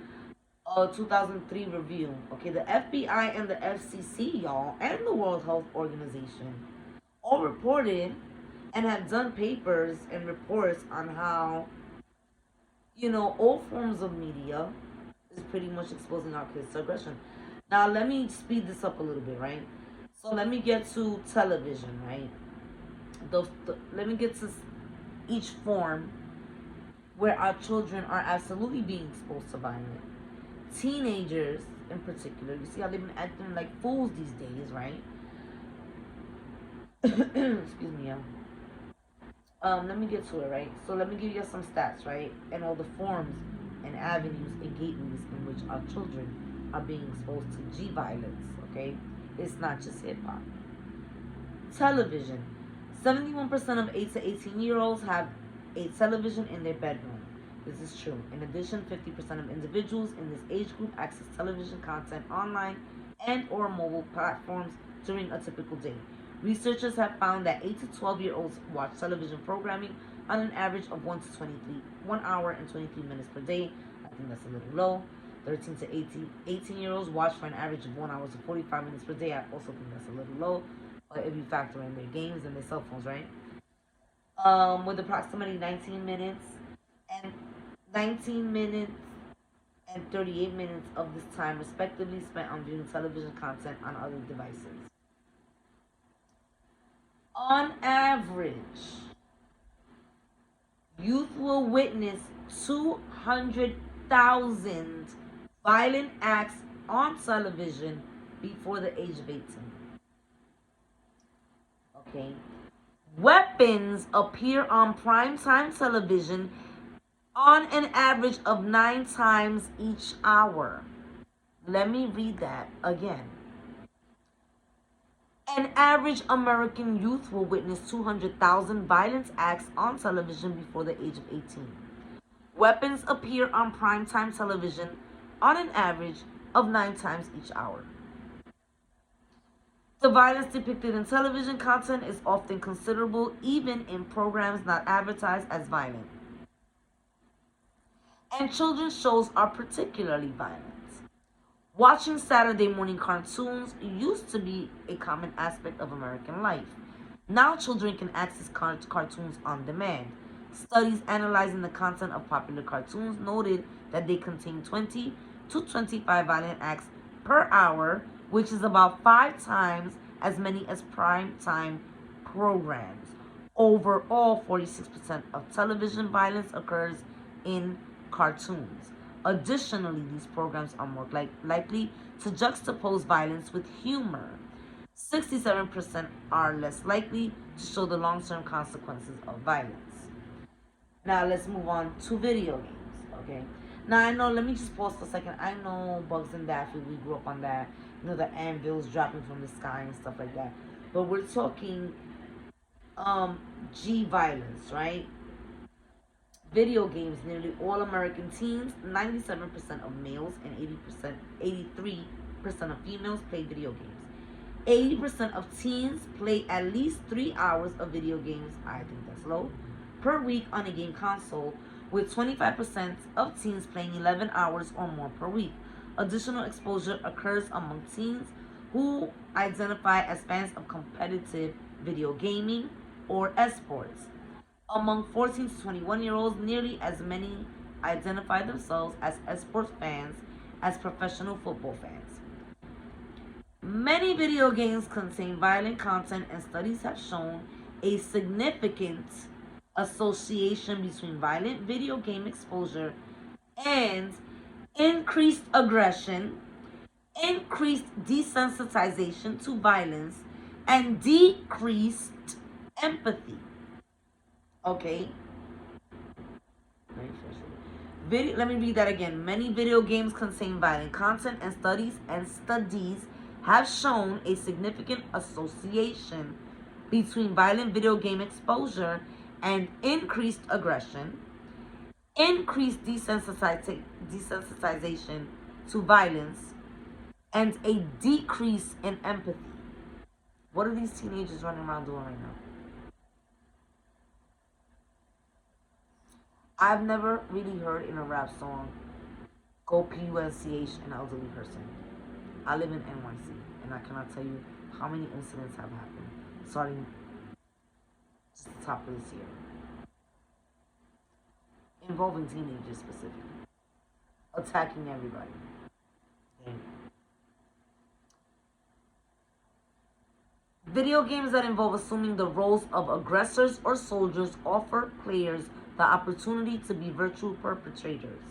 2003 review. Okay, the FBI and the FCC, y'all, and the World Health Organization all reported and have done papers and reports on how, all forms of media is pretty much exposing our kids to aggression. Now, let me speed this up a little bit, right? So, let me get to television, right? Let me get to each form where our children are absolutely being exposed to violence. Teenagers, in particular, you see how they've been acting like fools these days, right? Excuse me, y'all. Let me get to it, right? So let me give you some stats, right? And all the forms and avenues and gateways in which our children are being exposed to G violence, okay? It's not just hip hop. Television. 71% of 8 to 18-year-olds have a television in their bedroom. This is true. In addition, 50% of individuals in this age group access television content online and or mobile platforms during a typical day. Researchers have found that 8 to 12-year-olds watch television programming on an average of 1 hour and 23 minutes per day. I think that's a little low. 13 to 18-year-olds watch for an average of 1 hour to 45 minutes per day. I also think that's a little low. But if you factor in their games and their cell phones, right? With approximately 19 minutes and 38 minutes of this time respectively spent on viewing television content on other devices. On average, youth will witness 200,000 violent acts on television before the age of 18. Okay. Weapons appear on primetime television on an average of 9 times each hour. Let me read that again. An average American youth will witness 200,000 violent acts on television before the age of 18. Weapons appear on primetime television on an average of 9 times each hour. The violence depicted in television content is often considerable, even in programs not advertised as violent. And children's shows are particularly violent. Watching Saturday morning cartoons used to be a common aspect of American life. Now children can access cartoons on demand. Studies analyzing the content of popular cartoons noted that they contain 20 to 25 violent acts per hour, which is about 5 times as many as prime time programs. Overall, 46% of television violence occurs in cartoons. Additionally, these programs are more likely to juxtapose violence with humor. 67% are less likely to show the long-term consequences of violence. Now let's move on to video games, okay? Now I know, let me just pause for a second. I know Bugs and Daffy, we grew up on that. The anvils dropping from the sky and stuff like that. But we're talking G violence, right? Video games, nearly all American teens, 97% of males and 83% of females play video games. 80% of teens play at least 3 hours of video games. I think that's low. per week on a game console, with 25% of teens playing 11 hours or more per week. Additional exposure occurs among teens who identify as fans of competitive video gaming or esports. Among 14 to 21-year-olds, nearly as many identify themselves as esports fans as professional football fans. Many video games contain violent content, and studies have shown a significant association between violent video game exposure and increased aggression, increased desensitization to violence, and decreased empathy. Okay? Let me read that again. Many video games contain violent content, and studies have shown a significant association between violent video game exposure and increased aggression, increased desensitization to violence, and a decrease in empathy. What are these teenagers running around doing right now? I've never really heard in a rap song, go PUNCH an elderly person. I live in NYC, and I cannot tell you how many incidents have happened starting just the top of this year, involving teenagers specifically, attacking everybody. Okay. Video games that involve assuming the roles of aggressors or soldiers offer players the opportunity to be virtual perpetrators.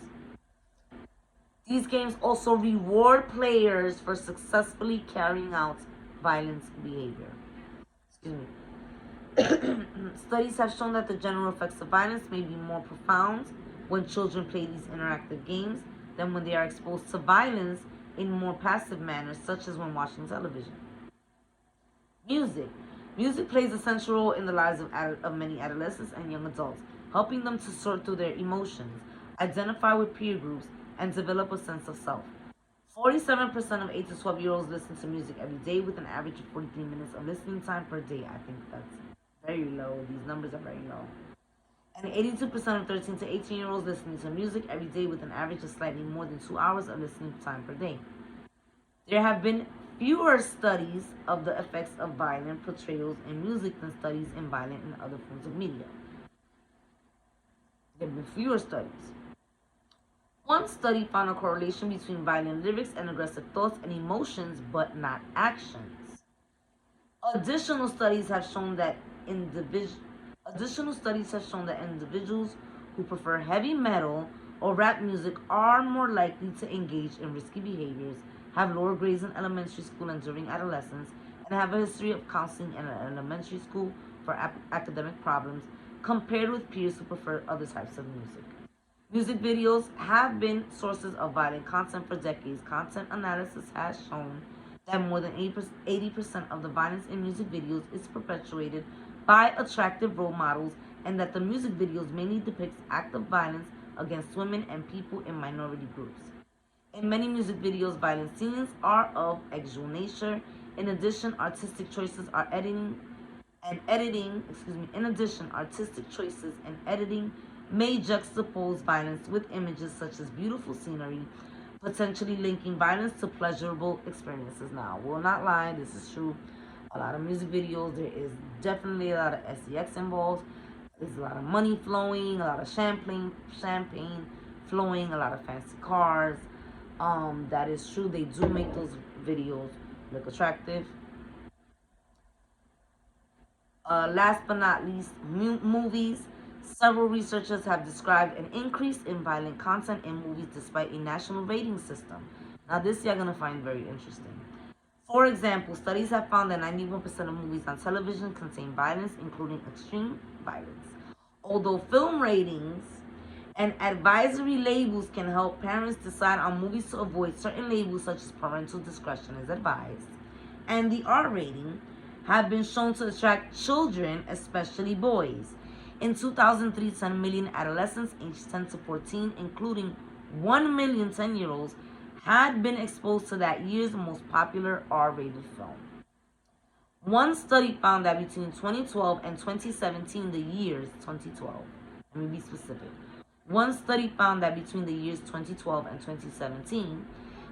These games also reward players for successfully carrying out violent behavior. Excuse me. Studies have shown that the general effects of violence may be more profound when children play these interactive games than when they are exposed to violence in more passive manners, such as when watching television. Music. Music plays a central role in the lives of many adolescents and young adults, helping them to sort through their emotions, identify with peer groups, and develop a sense of self. 47% of 8 to 12-year-olds listen to music every day with an average of 43 minutes of listening time per day. I think that's very low. These numbers are very low. And 82% of 13 to 18-year-olds listening to music every day with an average of slightly more than 2 hours of listening time per day. There have been fewer studies of the effects of violent portrayals in music than studies in violent and other forms of media. There have been fewer studies. One study found a correlation between violent lyrics and aggressive thoughts and emotions, but not actions. Additional studies have shown that individuals who prefer heavy metal or rap music are more likely to engage in risky behaviors, have lower grades in elementary school and during adolescence, and have a history of counseling in an elementary school for academic problems compared with peers who prefer other types of music. Music videos have been sources of violent content for decades. Content analysis has shown that more than 80% of the violence in music videos is perpetuated by attractive role models, and that the music videos mainly depict active violence against women and people in minority groups. In many music videos, violent scenes are of sexual nature. In addition, artistic choices and editing may juxtapose violence with images such as beautiful scenery, potentially linking violence to pleasurable experiences. Now, will not lie, this is true. A lot of music videos, there is definitely a lot of sex involved. There's a lot of money flowing, a lot of champagne flowing, a lot of fancy cars. That is true. They do make those videos look attractive. Last but not least, movies. Several researchers have described an increase in violent content in movies despite a national rating system. Now, this you're going to find very interesting. For example, studies have found that 91% of movies on television contain violence, including extreme violence. Although film ratings and advisory labels can help parents decide on movies to avoid, certain labels such as parental discretion is advised, and the R rating have been shown to attract children, especially boys. In 2003, 10 million adolescents aged 10 to 14, including 1 million 10-year-olds, had been exposed to that year's most popular R-rated film. One study found that between 2012 and 2017, the years 2012, let me be specific. One study found that between the years 2012 and 2017,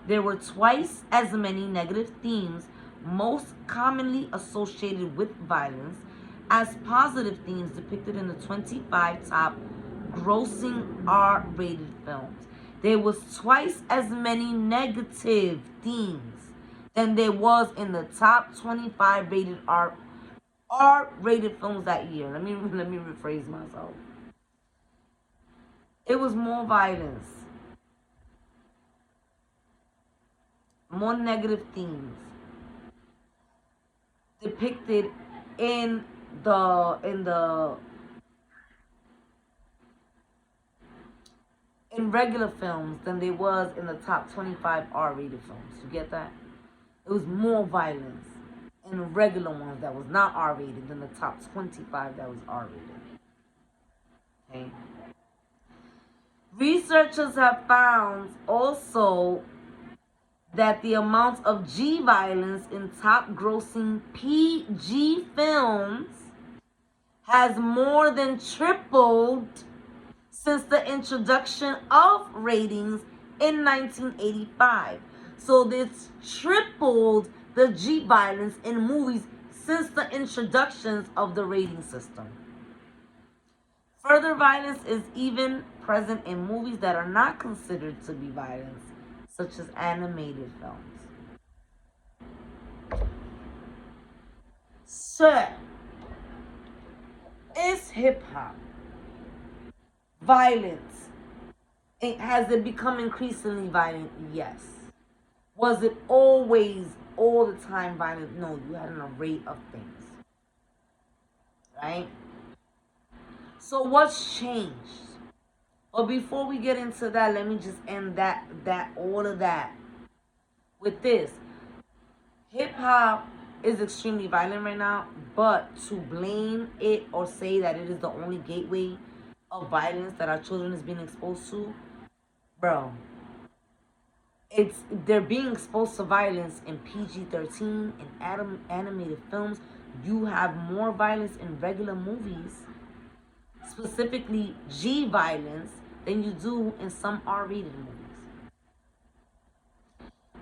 there were twice as many negative themes most commonly associated with violence as positive themes depicted in the 25 top grossing R-rated films. There was twice as many negative themes than there was in the top 25 rated R-rated films that year. Let me rephrase myself. It was more violence, more negative themes depicted in the in regular films than there was in the top 25 R-rated films. You get that? It was more violence in the regular ones that was not R-rated than the top 25 that was R-rated. Okay. Researchers have found also that the amount of G violence in top grossing PG films has more than tripled since the introduction of ratings in 1985. So this tripled the G violence in movies since the introductions of the rating system. Further violence is even present in movies that are not considered to be violence, such as animated films. So, is hip hop violence? Has it become increasingly violent? Yes. Was it always all the time violent? No, you had an array of things. Right? So what's changed? But before we get into that, let me just end all of that with this. Hip hop is extremely violent right now, but to blame it or say that it is the only gateway of violence that our children is being exposed to, bro, they're being exposed to violence in PG-13 in animated films. You have more violence in regular movies, specifically G violence, than you do in some R-rated movies.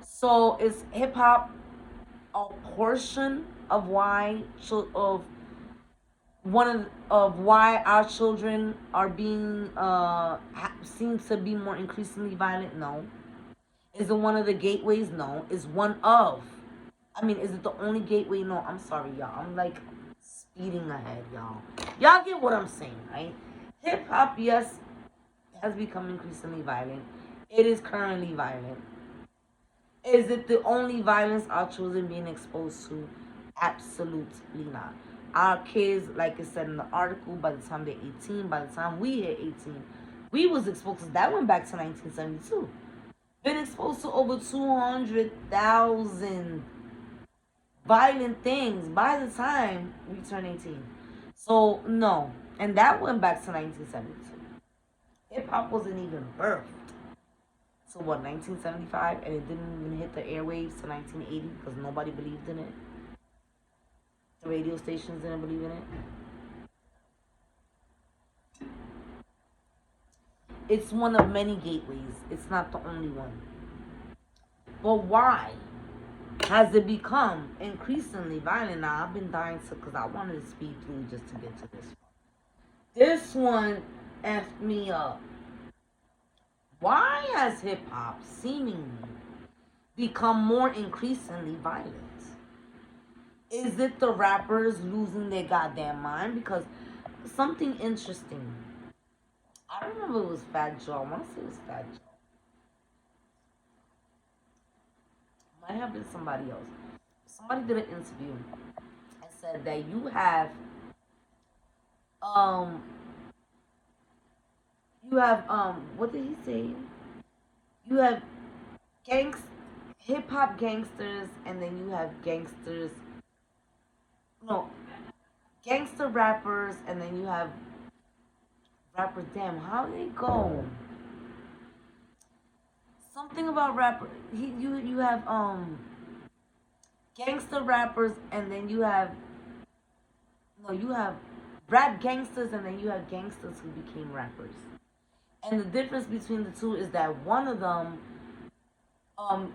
So is hip hop a portion of why why our children are being seems to be more increasingly violent? No. Is it one of the gateways? No. Is one of. I mean, is it the only gateway? No. I'm sorry, y'all. I'm like speeding ahead, y'all. Y'all get what I'm saying, right? Hip hop, yes, has become increasingly violent. It is currently violent. Is it the only violence our children being exposed to? Absolutely not. Our kids, like it said in the article, by the time they're 18, by the time we hit 18, we was exposed to, that went back to 1972. Been exposed to over 200,000 violent things by the time we turn 18. So, no. And that went back to 1972. Hip-hop wasn't even birthed to 1975, and it didn't even hit the airwaves to 1980 because nobody believed in it. The radio stations didn't believe in it. It's one of many gateways. It's not the only one. But why has it become increasingly violent? Now, I've been dying to, because I wanted to speed through just to get to this one. This one effed me up. Why has hip-hop seemingly become more increasingly violent? Is it the rappers losing their goddamn mind? Because something interesting. I remember it was Fat Joe. I want to say it was Fat Joe. Might have been somebody else. Somebody did an interview and said that you have what did he say? You have hip hop gangsters, and then you have gangster rappers, and then you have rappers. Damn, how did it go? Something about rapper. You have gangster rappers, and then you have no, you have rap gangsters, and then you have gangsters who became rappers. And the difference between the two is that one of them, um,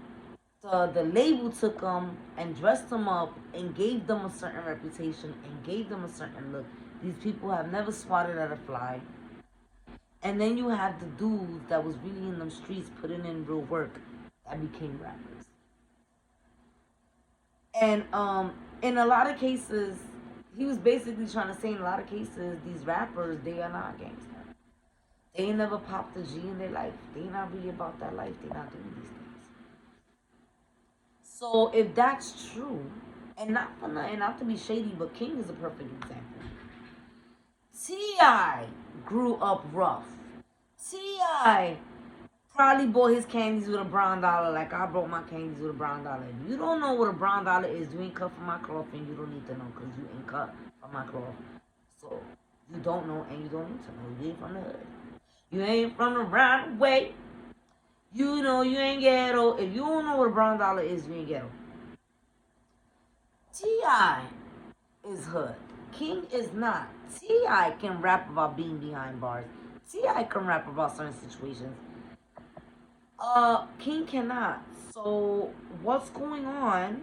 the label took them and dressed them up and gave them a certain reputation and gave them a certain look. These people have never swatted at a fly. And then you have the dudes that was really in them streets putting in real work that became rappers. And in a lot of cases, he was basically trying to say in a lot of cases, these rappers, they are not gangsters. They ain't never popped a G in their life. They not really about that life. They not doing these things. So if that's true, and not for nothing, not to be shady, but King is a perfect example. T.I. grew up rough. T.I. probably bought his candies with a brown dollar like I bought my candies with a brown dollar. If you don't know what a brown dollar is, you ain't cut for my cloth, and you don't need to know because you ain't cut for my cloth. So you don't know and you don't need to know. You ain't from the hood. You ain't from the right way. You know you ain't ghetto. If you don't know what a brown dollar is, you ain't ghetto. T.I. is hood. King is not. T.I. can rap about being behind bars. T.I. can rap about certain situations. King cannot. So what's going on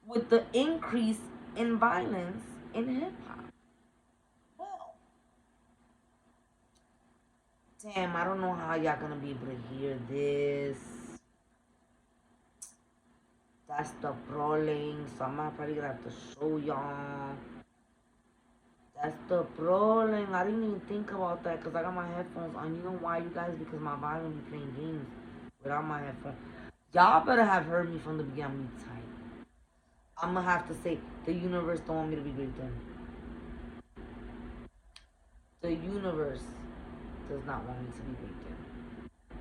with the increase in violence in hip hop? Well, damn, I don't know how y'all gonna be able to hear this. That's the problem. So I'm probably gonna have to show y'all. That's the problem. I didn't even think about that because I got my headphones on. You know why, you guys? Because my volume be playing games without my headphones. Y'all better have heard me from the beginning. I'm tight. I'm gonna have to say the universe don't want me to be great then. The universe does not want me to be great then.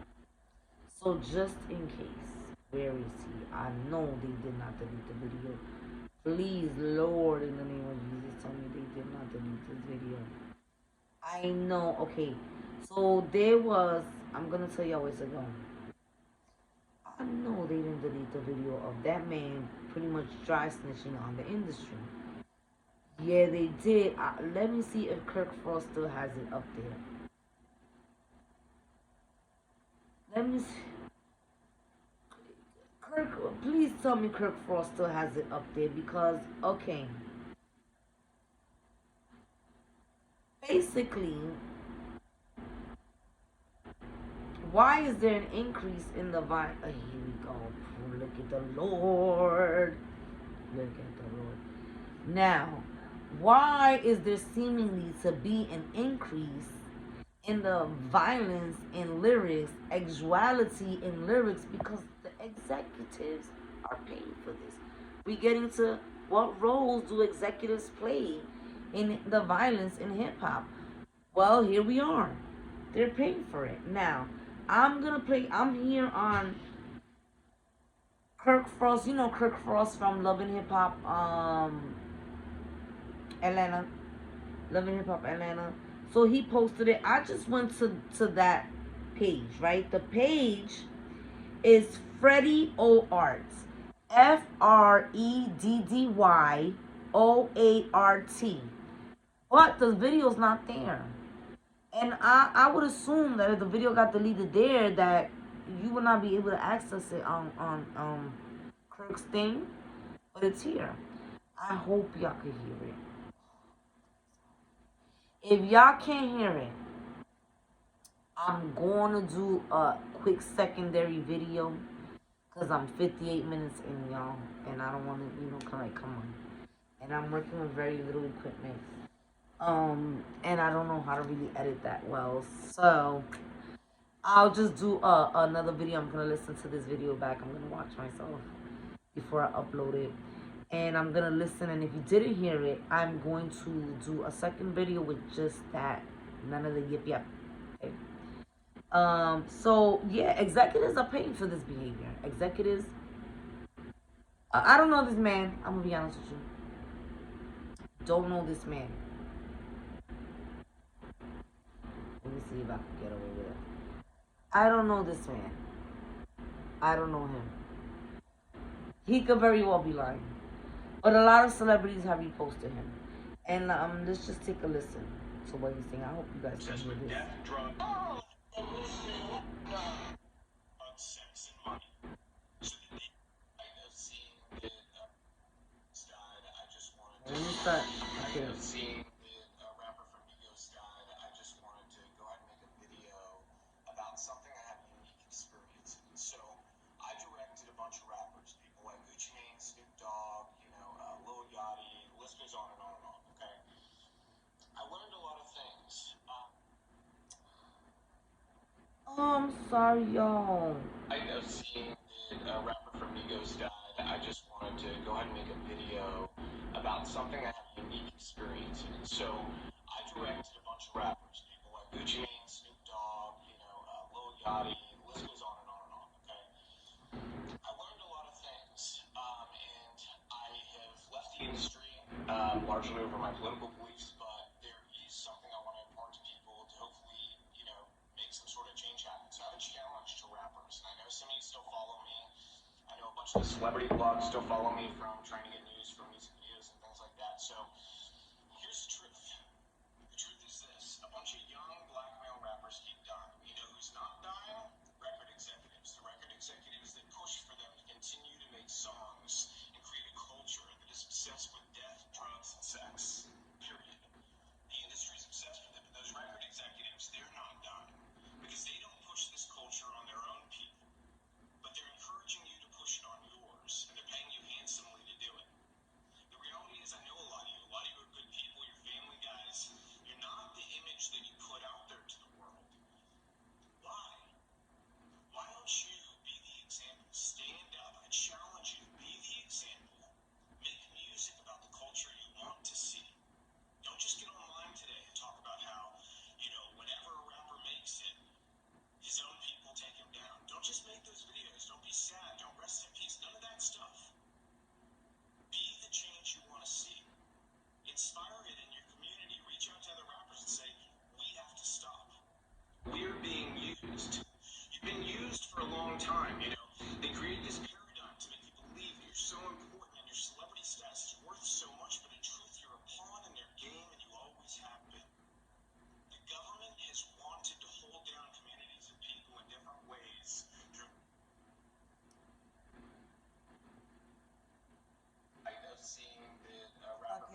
So just in case, where is he? I know they did not delete the video. Please, Lord, in the name of Jesus, tell me they did not delete this video. I know. Okay, so there was. I'm gonna tell y'all what's going. I know they didn't delete the video of that man pretty much dry snitching on the industry. Yeah, they did. Let me see if Kirk Frost still has it up there. Let me see. Kirk, please tell me Kirk Frost still has it up there because, okay. Basically, why is there an increase in the violence? Here we go. Look at the Lord. Look at the Lord. Now, why is there seemingly to be an increase in the violence in lyrics, actuality in lyrics? Because the executives are paying for this. We get into what roles do executives play in the violence in hip hop? Well, here we are. They're paying for it. Now, I'm here on Kirk Frost. You know Kirk Frost from Love and Hip Hop, Atlanta. Love and Hip Hop Atlanta. So he posted it. I just went to that page, right? The page is Freddie O Arts. FreddyOArt. But the video's not there. And I would assume that if the video got deleted there, that you would not be able to access it on Kirk's thing. But it's here. I hope y'all could hear it. If y'all can't hear it, I'm going to do a quick secondary video because I'm 58 minutes in, y'all, and I don't want to, come on. And I'm working with very little equipment. And I don't know how to really edit that well. So I'll just do another video. I'm gonna listen to this video back. I'm gonna watch myself before I upload it. And I'm gonna listen, and if you didn't hear it, I'm going to do a second video with just that. None of the yip yap. Okay. So yeah, executives are paying for this behavior. Executives, I don't know this man. I'm gonna be honest with you. Don't know this man. Let me see if I can get away with it. I don't know this man. I don't know him. He could very well be lying. But a lot of celebrities have reposted him. And let's just take a listen to what he's saying. I hope you guys can hear this. Let me start. Okay. Oh, I'm sorry, y'all.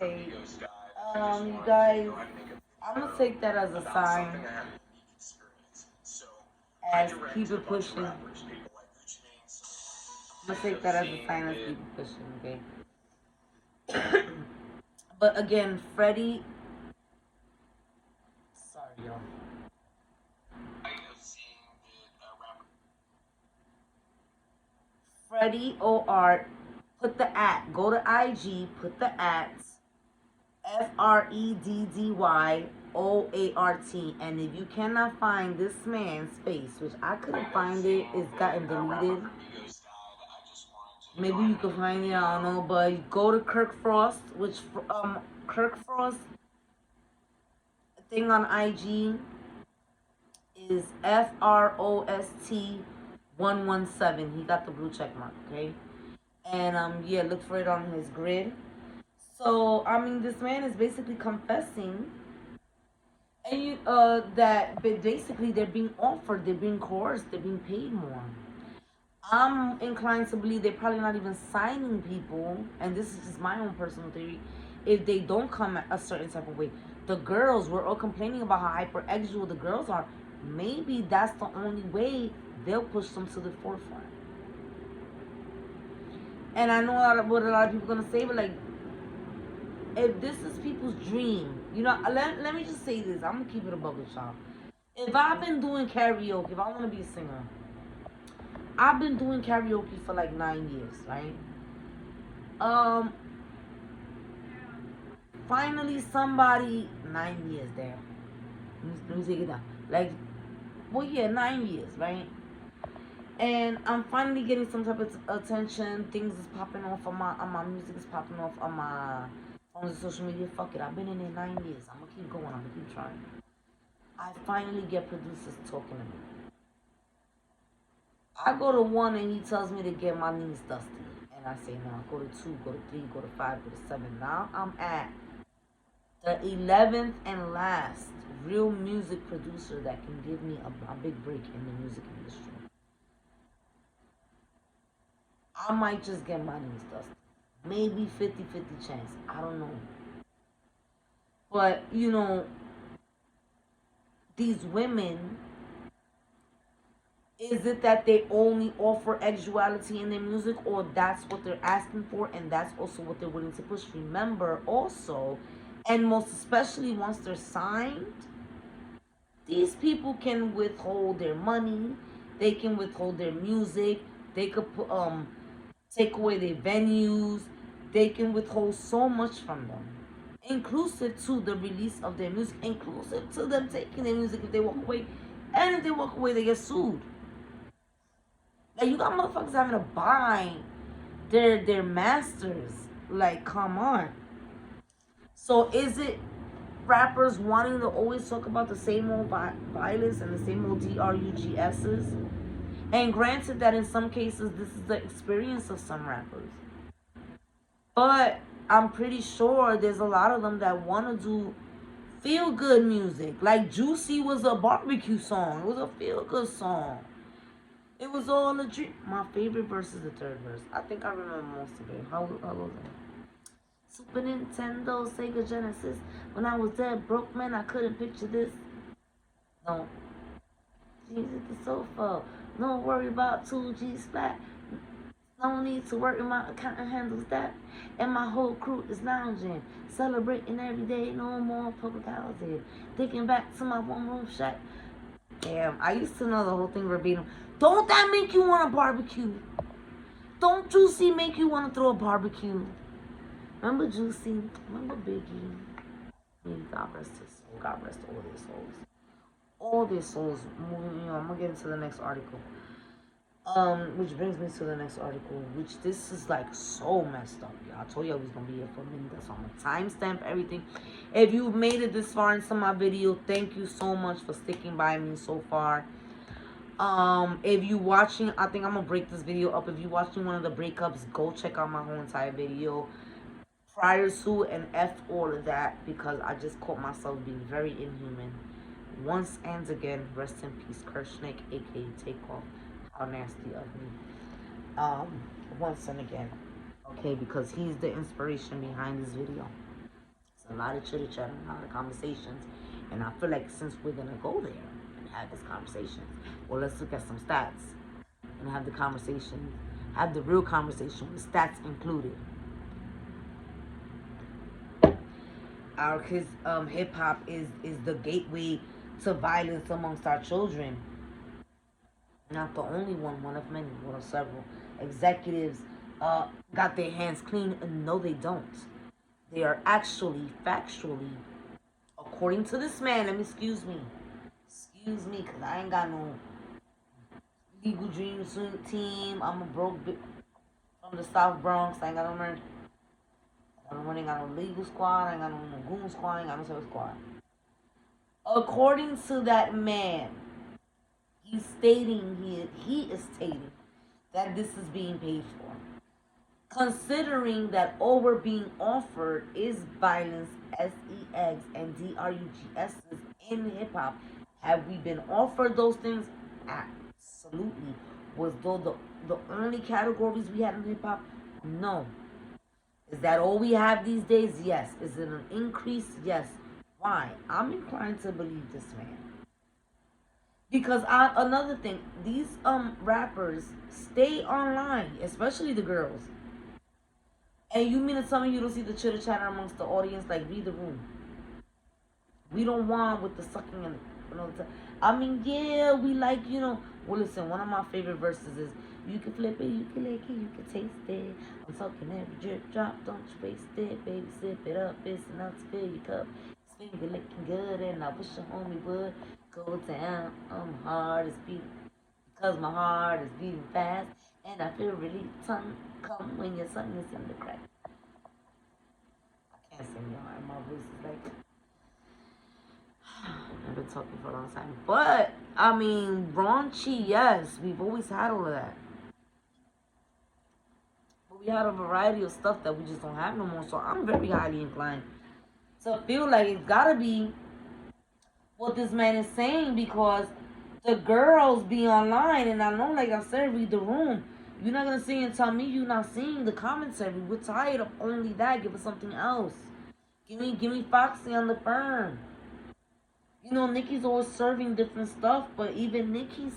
Okay. You guys, I'm gonna take that as a sign, as keep it pushing. I'm gonna take that as a sign, as keep it pushing. Okay. But again, Freddie. Sorry, y'all. Freddie OR. Put the at. Go to IG. Put the at. FREDDYOART. And if you cannot find this man's face, which I couldn't find it, it's gotten deleted. Maybe you can find it, I don't know. But go to Kirk Frost, which Kirk Frost thing on IG is FROST117. He got the blue check mark, okay? And yeah, look for it on his grid. So I mean, this man is basically confessing, and you that basically they're being offered, they're being coerced, they're being paid more. I'm inclined to believe they're probably not even signing people, and this is just my own personal theory. If they don't come a certain type of way, the girls, we're all complaining about how hyper the girls are. Maybe that's the only way they'll push them to the forefront. And I know what a lot of people are gonna say, but like, if this is people's dream, let me just say this. I'm gonna keep it above the shop. If I've been doing karaoke, if I wanna be a singer, I've been doing karaoke for like 9 years, right? Um, Finally somebody 9 years there. Let me take it down. Like, well, yeah, 9 years, right? And I'm finally getting some type of attention. Things is popping off on my music is popping off on the social media. Fuck it, I've been in there 9 years. I'm gonna keep going. I'm gonna keep trying. I finally get producers talking to me. I go to one and he tells me to get my knees dusty, and And I say, no, go to 2, go to 3, go to 5, go to 7. Now I'm at the 11th and last real music producer that can give me a big break in the music industry. I might just get my knees dusted. Maybe 50-50 chance. I don't know. But, these women, is it that they only offer actuality in their music, or that's what they're asking for and that's also what they're willing to push? Remember also, and most especially once they're signed, these people can withhold their money, they can withhold their music, they could take away their venues, they can withhold so much from them, inclusive to the release of their music, inclusive to them taking their music if they walk away, and if they walk away they get sued. Like, you got motherfuckers having to buy their masters. Like, come on. So is it rappers wanting to always talk about the same old violence and the same old DRUGSs? And granted that in some cases this is the experience of some rappers, but I'm pretty sure there's a lot of them that want to do feel good music. Like Juicy was a barbecue song. It was a feel good song. It was all a dream. My favorite verse is the third verse. I think I remember most of it. How was it? Super Nintendo, Sega Genesis. When I was dead broke, man, I couldn't picture this. No. Jesus, the sofa. No worry about 2G's flat. No need to worry, my accountant handles that. And my whole crew is lounging, celebrating every day, no more public housing. Thinking back to my one-room shack. Damn, I used to know the whole thing verbatim. Don't that make you want to barbecue? Don't Juicy make you want to throw a barbecue? Remember Juicy? Remember Biggie? May God rest his soul. God rest all their souls. All their souls. I'm gonna get into the next article. Which brings me to the next article, which this is like so messed up, y'all. I told you I was gonna be here for a minute, so I'm gonna timestamp everything. If you've made it this far into my video, thank you so much for sticking by me so far. If you watching, I think I'm gonna break this video up. If you watching one of the breakups, go check out my whole entire video prior to and F all of that, because I just caught myself being very inhuman. Once and again, rest in peace, Kirshnik, aka TakeOff. How nasty of me. Once and again. Okay, because he's the inspiration behind this video. It's a lot of chitter chatter, a lot of conversations. And I feel like since we're gonna go there and have this conversation, well, let's look at some stats and have the conversation, have the real conversation with stats included. Our kids, hip hop is the gateway to violence amongst our children. Not the only one of many, one of several. Executives got their hands clean, and no, they don't. They are actually, factually, according to this man, excuse me, because I ain't got no legal dream team. I'm a broke bitch from the South Bronx. I ain't got no money. I ain't got no legal squad. I ain't got no goon squad. I ain't got no service squad. According to that man, he is stating that this is being paid for. Considering that all we're being offered is violence, SEX, and DRUGS in hip hop. Have we been offered those things? Absolutely. Was those the only categories we had in hip hop? No. Is that all we have these days? Yes. Is it an increase? Yes. Why? I'm inclined to believe this man. Because another thing, these rappers stay online, especially the girls. And you mean to tell me you don't see the chitter chatter amongst the audience? Like, read the room. We don't want with the sucking and all the time. I mean, yeah, we like, well, listen, one of my favorite verses is, you can flip it, you can lick it, you can taste it. I'm talking every drip drop, don't you waste it. Baby, sip it up, it's enough to fill your cup. It's finger licking good, and I wish a homie would go down. Heart is beating, because my heart is beating fast, and I feel really tongue come when your tongue is in the crack. I can't sing, y'all, and my voice is like, I've been talking for a long time. But, I mean, raunchy, yes, we've always had all of that. But We had a variety of stuff that we just don't have no more. So I'm very highly inclined to feel like it's gotta be what this man is saying, because the girls be online, and I know, like I said, read the room. You're not gonna see and tell me you're not seeing the commentary. We're tired of only that. Give us something else. Give me Foxy on the firm. You know, Nikki's always serving different stuff, but even Nikki's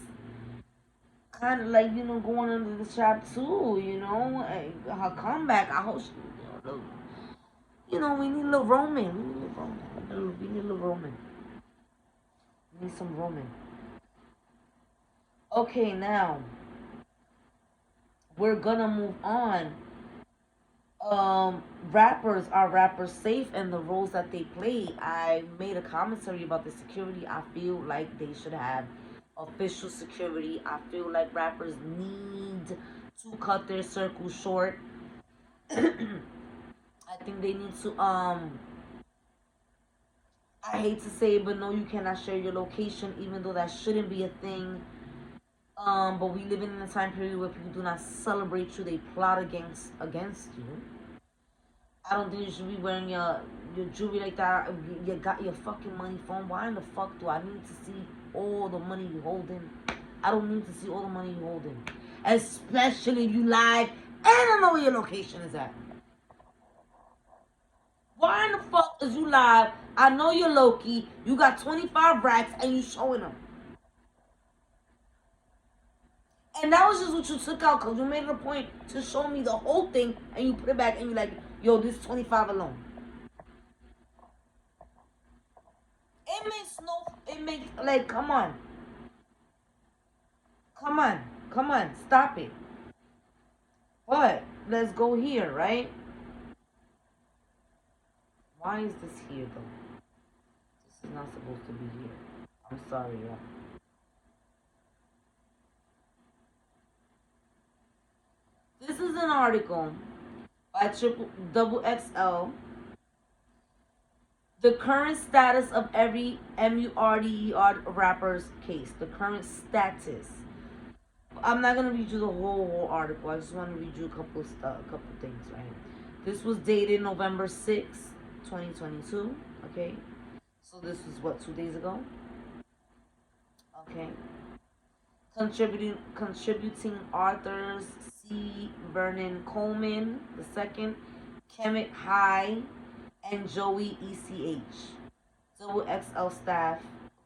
kind of like, going under the trap too. Her comeback. I hope she, we need a little Roman. We need a little Roman. We need a little Roman. We need some Roman. Okay, now we're gonna move on. Rappers safe in the roles that they play? I made a commentary about the security. I feel like they should have official security. I feel like rappers need to cut their circle short. I think they need to I hate to say it, but no, you cannot share your location, even though that shouldn't be a thing. But we live in a time period where people do not celebrate you; they plot against you. I don't think you should be wearing your jewelry like that. You got your fucking money phone. Why in the fuck do I need to see all the money you holding? I don't need to see all the money you holding, especially if you live and I know where your location is at. Why in the fuck is you live? I know you're Loki. You got 25 racks and you showing them. And that was just what you took out, because you made it a point to show me the whole thing and you put it back and you're like, yo, this 25 alone. It makes, like, come on. Come on, stop it. But, let's go here, right? Why is this here, though? This is not supposed to be here. I'm sorry, y'all. This is an article by Triple Double XL. The current status of every MURDER rapper's case. The current status. I'm not gonna read you the whole article. I just want to read you a couple things, right? This was dated November 6th, 2022. Okay, so this was what, 2 days ago. Okay, contributing authors: C. Vernon Coleman the second, Kemet High, and Joey ECH. Double XL staff.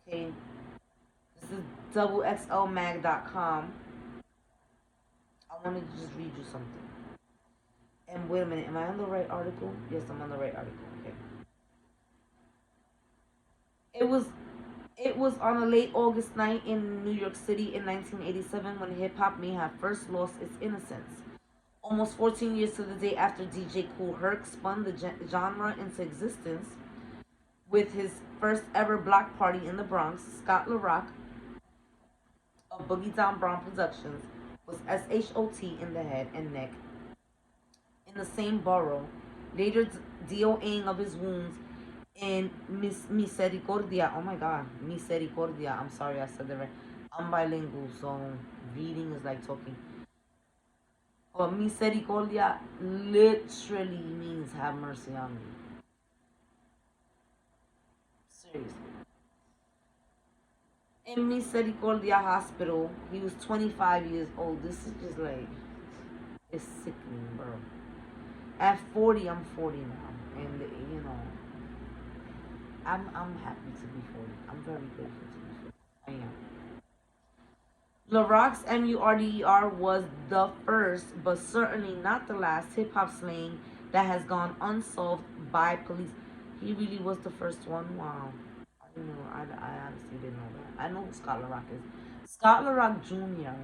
Okay, this is doublexlmag.com. I wanted to just read you something. And wait a minute, am I on the right article? Yes, I'm on the right article. Okay. It was on a late August night in New York City in 1987 when hip hop may have first lost its innocence. Almost 14 years to the day after DJ Kool Herc spun the genre into existence with his first ever block party in the Bronx, Scott LaRock of Boogie Down Brown Productions was SHOT in the head and neck in the same borough, later DOAing of his wounds in Misericordia. Oh my god, Misericordia. I'm sorry I said that right. I'm bilingual, so reading is like talking. But Misericordia literally means have mercy on me. Seriously. In Misericordia Hospital, he was 25 years old. This is just like, it's sickening, bro. At 40, I'm 40 now. And, I'm happy to be 40. I'm very grateful to be 40. I am. LaRock's MURDER was the first, but certainly not the last, hip hop slaying that has gone unsolved by police. He really was the first one. Wow. I didn't know. I honestly didn't know that. I know who Scott LaRock is. Scott LaRock Jr.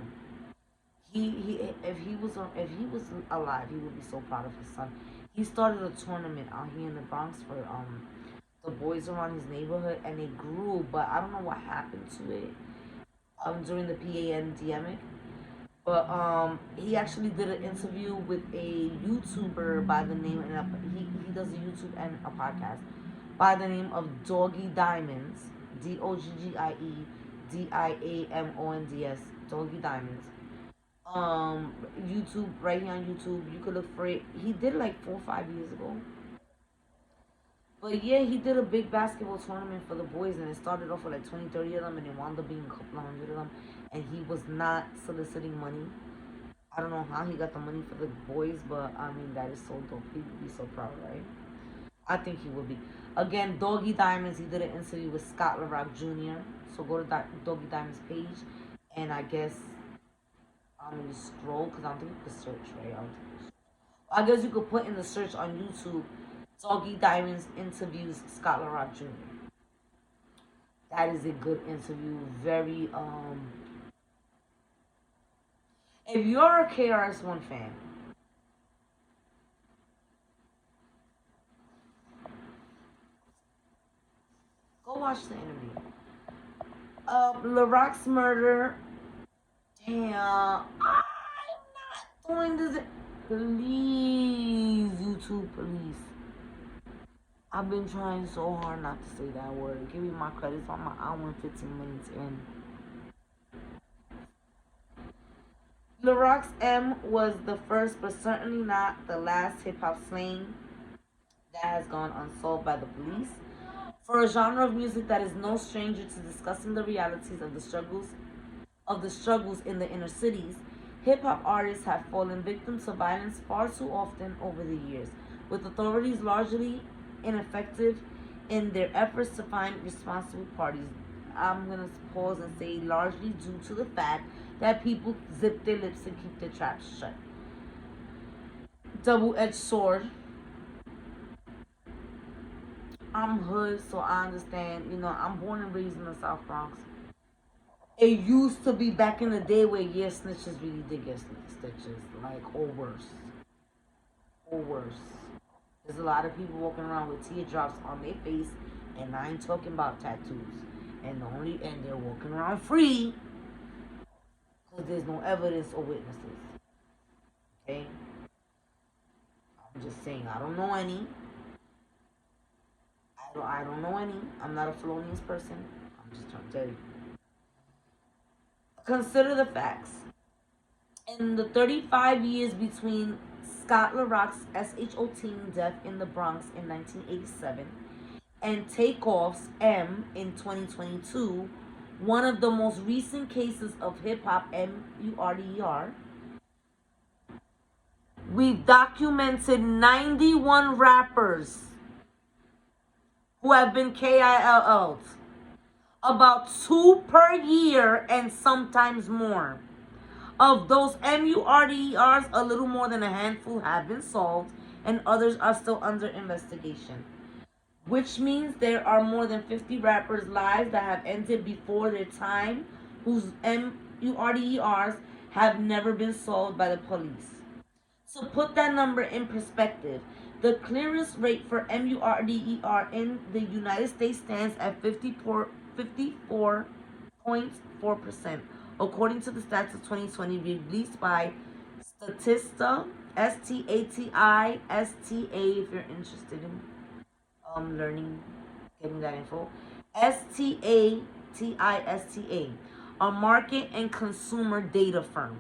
If he was alive, he would be so proud of his son. He started a tournament out here in the Bronx for the boys around his neighborhood, and it grew, but I don't know what happened to it during the pandemic. But he actually did an interview with a YouTuber by the name, and he does a YouTube and a podcast by the name of Doggy Diamonds, DOGGIE DIAMONDS, Doggy Diamonds. YouTube, right here on YouTube. You could look for it. He did it like 4 or 5 years ago. But yeah, he did a big basketball tournament for the boys, and it started off with like 20, 30 of them, and it wound up being a couple of hundred of them. And he was not soliciting money. I don't know how he got the money for the boys, but I mean, that is so dope. He would be so proud, right? I think he would be. Again, Doggy Diamonds, he did an interview with Scott LaRock Jr. So go to Doggy Diamonds page, and I guess I'm gonna scroll because I don't think you can search, right? I guess you could put in the search on YouTube, Doggy Diamonds interviews Scott LaRock Jr. That is a good interview. Very if you're a KRS-One fan, go watch the interview. LaRock's murder. Damn, I'm not doing this. Please, YouTube, please. I've been trying so hard not to say that word. Give me my credits on my hour and 15 minutes in. LaRock's M was the first, but certainly not the last hip hop slaying that has gone unsolved by the police. For a genre of music that is no stranger to discussing the realities of the struggles in the inner cities, hip hop artists have fallen victim to violence far too often over the years, with authorities largely ineffective in their efforts to find responsible parties. I'm gonna pause and say largely due to the fact that people zip their lips and keep their traps shut. Double-edged sword. I'm hood, so I understand. You know, I'm born and raised in the South Bronx. It used to be back in the day where yeah, snitches really did get stitches, like or worse, or worse. There's a lot of people walking around with teardrops on their face, and I ain't talking about tattoos. And they're walking around free because there's no evidence or witnesses. Okay, I'm just saying I don't know any. I don't know any. I'm not a felonious person. I'm just trying to tell you. Consider the facts. In the 35 years between Scott LaRock's SHO death in the Bronx in 1987 and TakeOff's M in 2022, one of the most recent cases of hip hop MURDER, we've documented 91 rappers who have been KILL'd, about 2 per year and sometimes more. Of those MURDERs, a little more than a handful have been solved, and others are still under investigation. Which means there are more than 50 rappers' lives that have ended before their time, whose MURDERs have never been solved by the police. To put that number in perspective, the clearance rate for MURDER in the United States stands at 54.4%, according to the stats of 2020 released by Statista, STATISTA, if you're interested in learning, getting that info, STATISTA, a market and consumer data firm.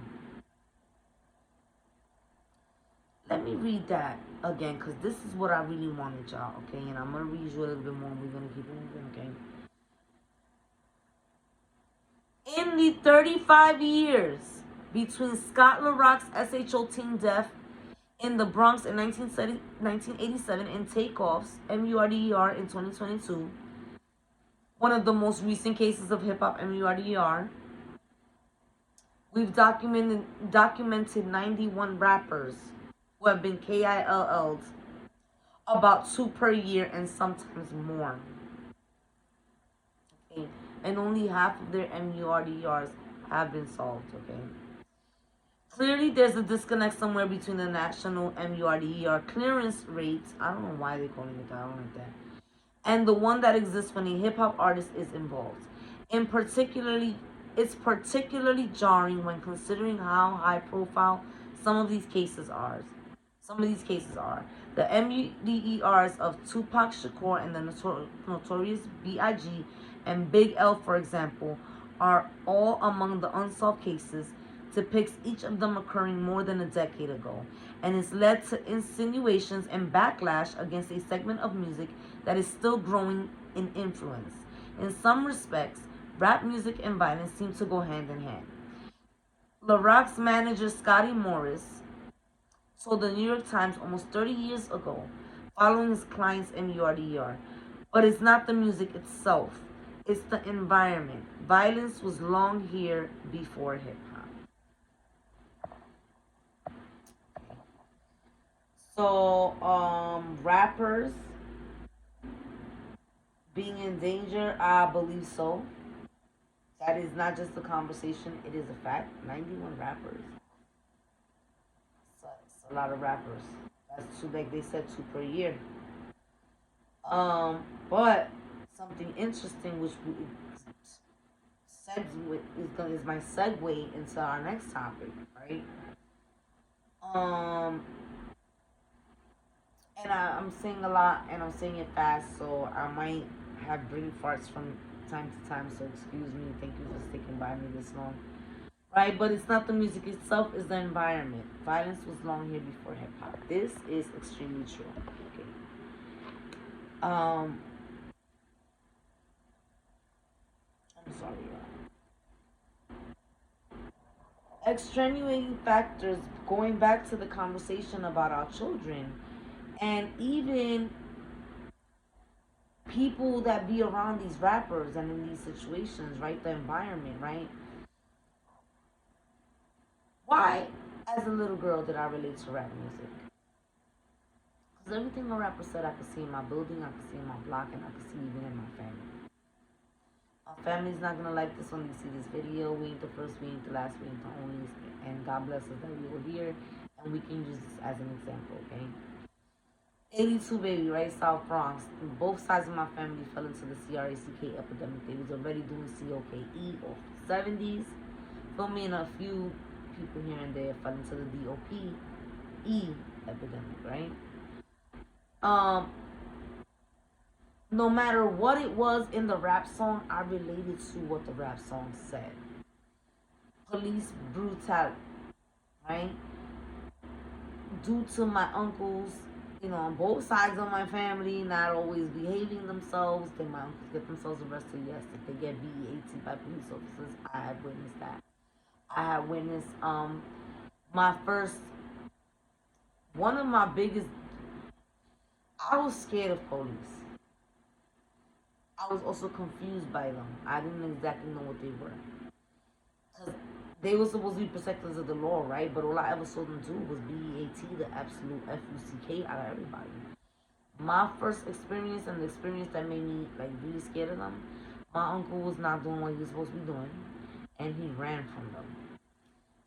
Let me read that again, because this is what I really wanted, y'all, okay? And I'm going to read you a little bit more, and we're going to keep it moving, okay? In the 35 years between Scott LaRock's SHO death in the Bronx in 1987 and TakeOff's MURDER in 2022, one of the most recent cases of hip-hop MURDER, we've documented 91 rappers who have been KILL'd, about 2 per year and sometimes more. Okay, and only half of their MURDERs have been solved. Okay. Clearly, there's a disconnect somewhere between the national MURDER clearance rates. I don't know why they're calling it that. I don't like that. And the one that exists when a hip hop artist is involved. It's particularly jarring when considering how high profile some of these cases are. The MUDERs of Tupac Shakur and the Notorious B.I.G. and Big L, for example, are all among the unsolved cases. depicts each of them occurring more than a decade ago, and has led to insinuations and backlash against a segment of music that is still growing in influence. In some respects, rap music and violence seem to go hand in hand. LaRock's manager Scotty Morris told the New York Times almost 30 years ago, following his client's MURDR. But it's not the music itself, it's the environment. Violence was long here before hip hop. So, rappers being in danger, I believe so. That is not just a conversation, it is a fact. 91 rappers. It's a lot of rappers. That's two, like they said, two per year. But something interesting, which is my segue into our next topic, right? Um, and I'm saying a lot, and I'm saying it fast, so I might have brain farts from time to time. So excuse me. Thank you for sticking by me this long, right? But it's not the music itself; it's the environment. Violence was long here before hip hop. This is extremely true. Okay. I'm sorry, extenuating factors, going back to the conversation about our children, and even people that be around these rappers and in these situations, right? The environment, right? Why, as a little girl, did I relate to rap music? Because everything a rapper said, I could see in my building, I could see in my block, and I could see even in my family. My family's not gonna like this when they see this video. We ain't the first, we ain't the last, we ain't the only. And God bless us that we were here, and we can use this as an example, okay? 82 baby, right? South Bronx. Both sides of my family fell into the CRACK epidemic. They was already doing COKE of the 70s. Feel me? And a few people here and there fell into the DOPE epidemic, right? No matter what it was in the rap song, I related to what the rap song said. Police brutality, right? Due to my uncles, on both sides of my family not always behaving themselves, then my uncles get themselves arrested. Yes, if they get BEAT by police officers, I have witnessed that. I have witnessed my first, one of my biggest, I was scared of police. I was also confused by them. I didn't exactly know what they were. Because they were supposed to be protectors of the law, right? But all I ever saw them do was BEAT, the absolute FUCK out of everybody. My first experience, and the experience that made me like really scared of them, my uncle was not doing what he was supposed to be doing, and he ran from them.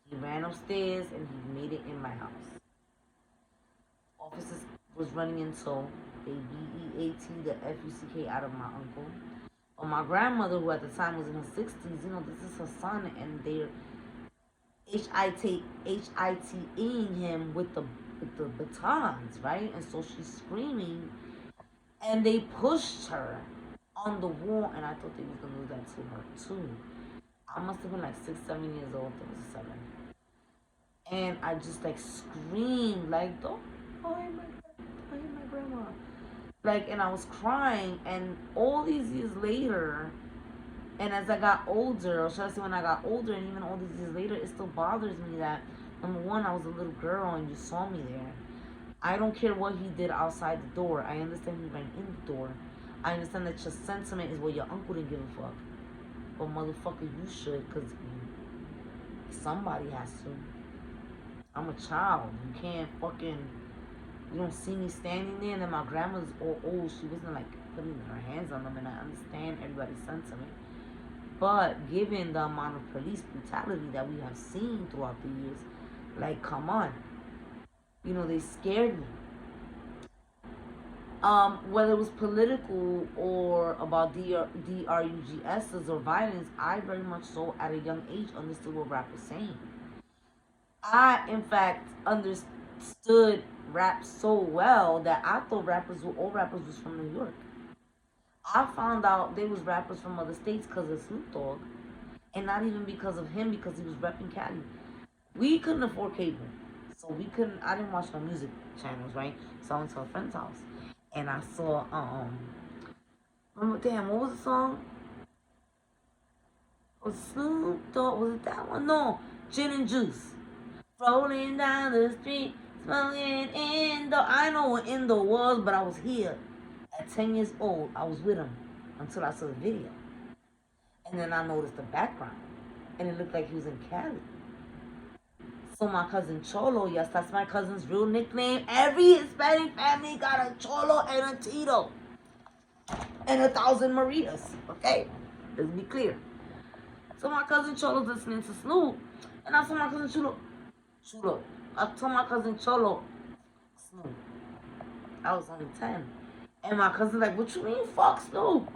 He ran upstairs and he made it in my house. Officers was running in tow. They BEAT the FUCK out of my uncle. But my grandmother, who at the time was in her 60s, this is her son, and they're HITing him with the batons, right? And so she's screaming, and they pushed her on the wall, and I thought they was gonna do that to her too. I must have been like 6, 7 years old. There was a 7, and I just like screamed like, "Don't hit my grandma!" Like, and I was crying, and all these years later. And as I got older, or should I say when I got older, and even all these years later, it still bothers me that, number one, I was a little girl and you saw me there. I don't care what he did outside the door. I understand he ran in the door. I understand that your sentiment is, well, your uncle didn't give a fuck. But motherfucker, you should, because somebody has to. I'm a child. You can't fucking, you don't see me standing there, and then my grandma's all old. She wasn't like putting her hands on them, and I understand everybody's sentiment. But given the amount of police brutality that we have seen throughout the years, like, come on. They scared me. Whether it was political or about DRUGSs or violence, I very much so at a young age understood what rap was saying. I, in fact, understood rap so well that I thought all rappers was from New York. I found out they was rappers from other states because of Snoop Dogg, and not even because of him, because he was repping Cali. We couldn't afford cable, so we couldn't. I didn't watch no music channels, right? So I went to a friend's house, and I saw damn, what was the song? Was Snoop Dogg? Was it that one? No, Gin and Juice. Rolling down the street, smoking Indo. I know what Indo was, but I was here at 10 years old. I was with him until I saw the video, and then I noticed the background, and it looked like he was in Cali. So my cousin Cholo, yes, that's my cousin's real nickname. Every Hispanic family got a Cholo and a Tito and 1,000 Marias. Okay, let's be clear. So my cousin Cholo's listening to Snoop, and I told my cousin Chulo. I told my cousin Cholo, Snoop. I was only 10. And my cousin's like, what you mean, fuck Snoop?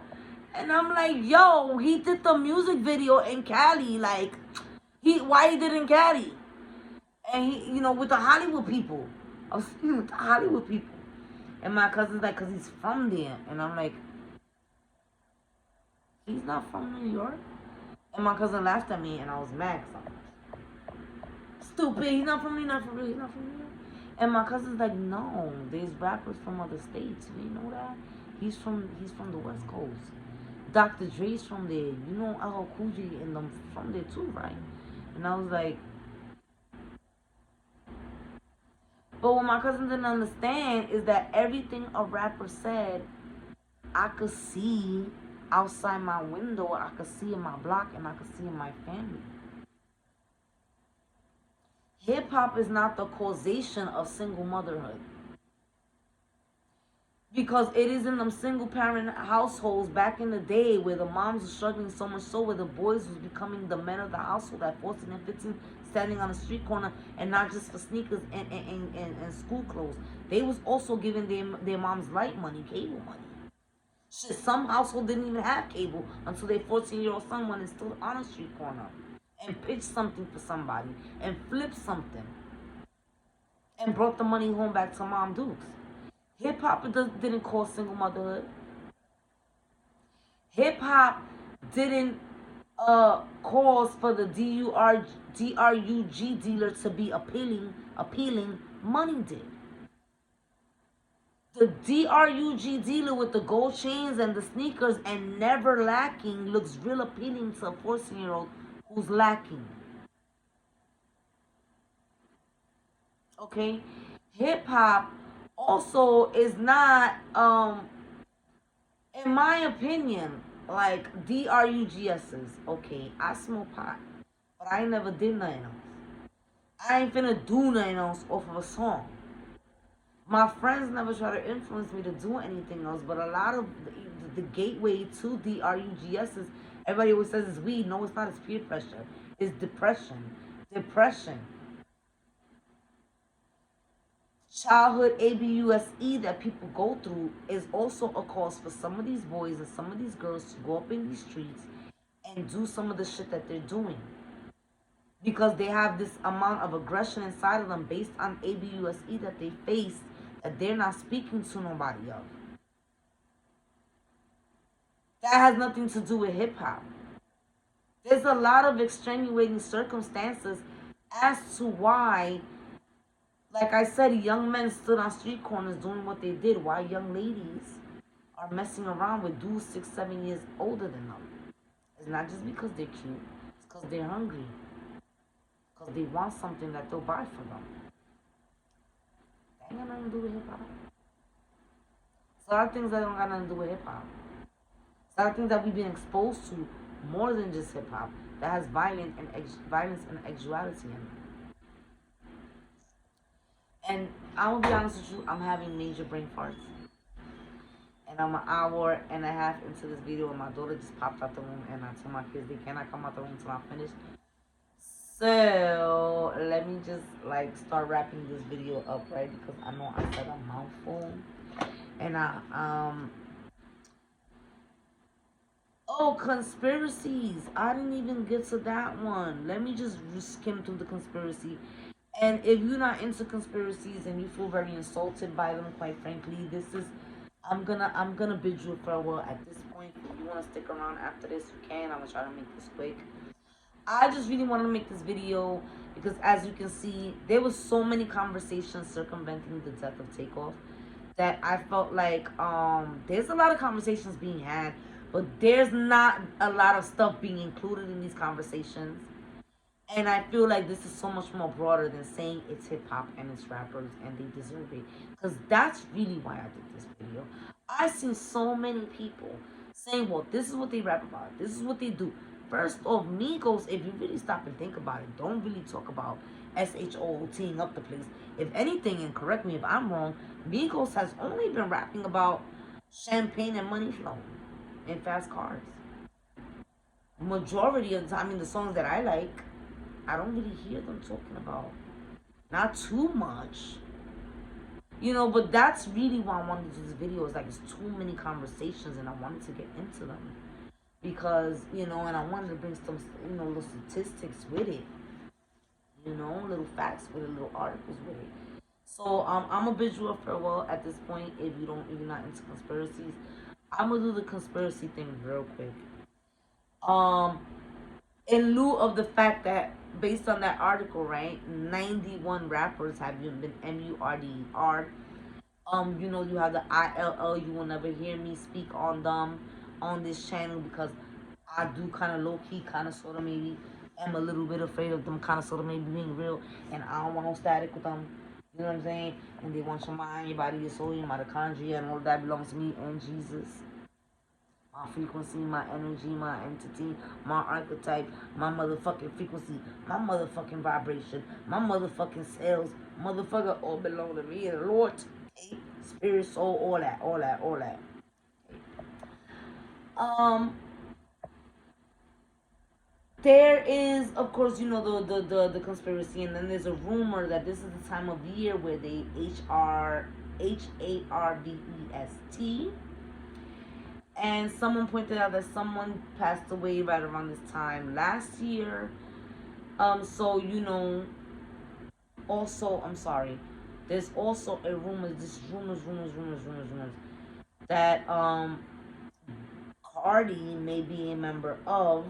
And I'm like, yo, he did the music video in Cali. Like, why he did in Cali? And he, with the Hollywood people. I was sitting with the Hollywood people. And my cousin's like, because he's from there. And I'm like, he's not from New York? And my cousin laughed at me, and I was mad. Stupid, he's not from New York, he's not from New York. And my cousin's like, no, there's rappers from other states. You didn't know that? He's from the West Coast. Dr. Dre's from there. You know LL Cool J and them from there too, right? And I was like, but what my cousin didn't understand is that everything a rapper said, I could see outside my window, I could see in my block, and I could see in my family. Hip hop is not the causation of single motherhood. Because it is in them single parent households back in the day where the moms were struggling so much so where the boys was becoming the men of the household at 14 and 15 standing on the street corner and not just for sneakers and school clothes. They was also giving their moms light money, cable money. Shit, some household didn't even have cable until their 14-year-old son went and stood on a street corner and pitched something for somebody and flipped something and brought the money home back to Mom Dukes. Hip hop didn't cause single motherhood. Hip hop didn't cause for the DRUG dealer to be appealing. Money did. The DRUG dealer with the gold chains and the sneakers and never lacking looks real appealing to a 14-year-old who's lacking. Okay? Hip hop also is not, in my opinion, like DRUGS's. Okay, I smoke pot, but I ain't never did nothing else. I ain't finna do nothing else off of a song. My friends never try to influence me to do anything else, but a lot of the gateway to DRUGS's, everybody always says it's weed. No, it's not. It's peer pressure. It's depression. Childhood ABUSE that people go through is also a cause for some of these boys and some of these girls to go up in these streets and do some of the shit that they're doing. Because they have this amount of aggression inside of them based on ABUSE that they face that they're not speaking to nobody of. That has nothing to do with hip hop. There's a lot of extenuating circumstances as to why, like I said, young men stood on street corners doing what they did, while young ladies are messing around with dudes 6, 7 years older than them. It's not just because they're cute, it's because they're hungry. Because they want something that they'll buy for them. That ain't got nothing to do with hip hop. It's a lot of things that don't got nothing to do with hip hop. It's a lot of things that we've been exposed to more than just hip hop that has violence and sexuality in it. And I'm gonna be honest with you, I'm having major brain farts. And I'm an hour and a half into this video and my daughter just popped out the room and I told my kids they cannot come out the room until I'm finished. So let me just start wrapping this video up, right? Because I know I said a mouthful. And conspiracies. I didn't even get to that one. Let me just skim through the conspiracy. And if you're not into conspiracies and you feel very insulted by them, quite frankly, I'm gonna bid you a farewell at this point. If you wanna stick around after this, you can. I'm gonna try to make this quick. I just really want to make this video because, as you can see, there was so many conversations circumventing the death of Takeoff that I felt like there's a lot of conversations being had, but there's not a lot of stuff being included in these conversations. And I feel like this is so much more broader than saying it's hip hop and it's rappers and they deserve it. Because that's really why I did this video. I've seen so many people saying, well, this is what they rap about. This is what they do. First off, Migos, if you really stop and think about it, don't really talk about SHO teeing up the place. If anything, and correct me if I'm wrong, Migos has only been rapping about champagne and money flowing in fast cars. Majority of the time, in the songs that I like, I don't really hear them talking about. Not too much. But that's really why I wanted to do this video. It's like it's too many conversations and I wanted to get into them. Because, and I wanted to bring some, little statistics with it. Little facts with it, little articles with it. So I'm a bid you a farewell at this point if you're not into conspiracies. I'm gonna do the conspiracy thing real quick. In lieu of the fact that based on that article, right, 91 rappers have been MURDER. You have the ILL. You will never hear me speak on them on this channel because I do kind of low key, kind of sort of maybe am a little bit afraid of them, kind of sort of maybe being real, and I don't want no static with them. You know what I'm saying? And they want your mind, your body, your soul, your mitochondria, and all that belongs to me and Jesus. My frequency, my energy, my entity, my archetype, my motherfucking frequency, my motherfucking vibration, my motherfucking cells, motherfucker, all belong to me and the Lord. Okay? Spirit, soul, all that, all that, all that. Um, there is, of course, the conspiracy, and then there's a rumor that this is the time of year where they HARVEST. And someone pointed out that someone passed away right around this time last year. So also, I'm sorry. There's also a rumor. This rumors that Cardi may be a member of,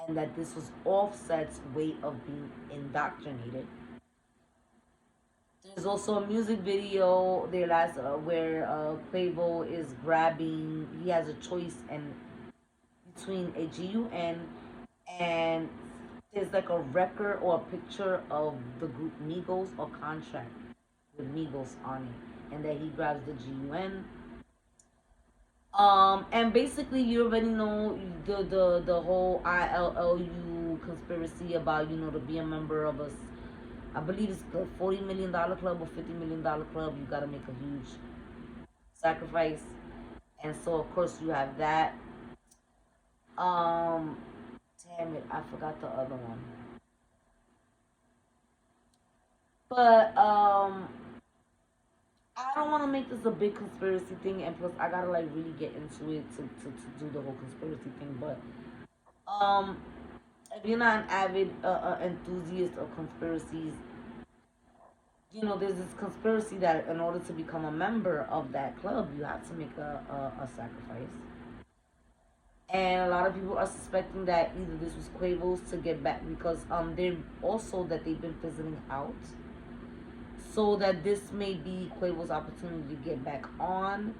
and that this was Offset's way of being indoctrinated. There's also a music video there last where Quavo is grabbing. He has a choice and between a GUN and there's like a record or a picture of the group Migos or contract with Migos on it, and that he grabs the GUN. And basically you already know the whole ILLU conspiracy about to be a member of us. I believe it's the $40 million club or $50 million club. You gotta make a huge sacrifice, and so of course you have that. Damn it, I forgot the other one. But I don't want to make this a big conspiracy thing, and plus I gotta like really get into it to do the whole conspiracy thing. But if you're not an avid enthusiast of conspiracies, there's this conspiracy that in order to become a member of that club, you have to make a sacrifice. And a lot of people are suspecting that either this was Quavo's to get back because they're also that they've been fizzling out. So that this may be Quavo's opportunity to get back on.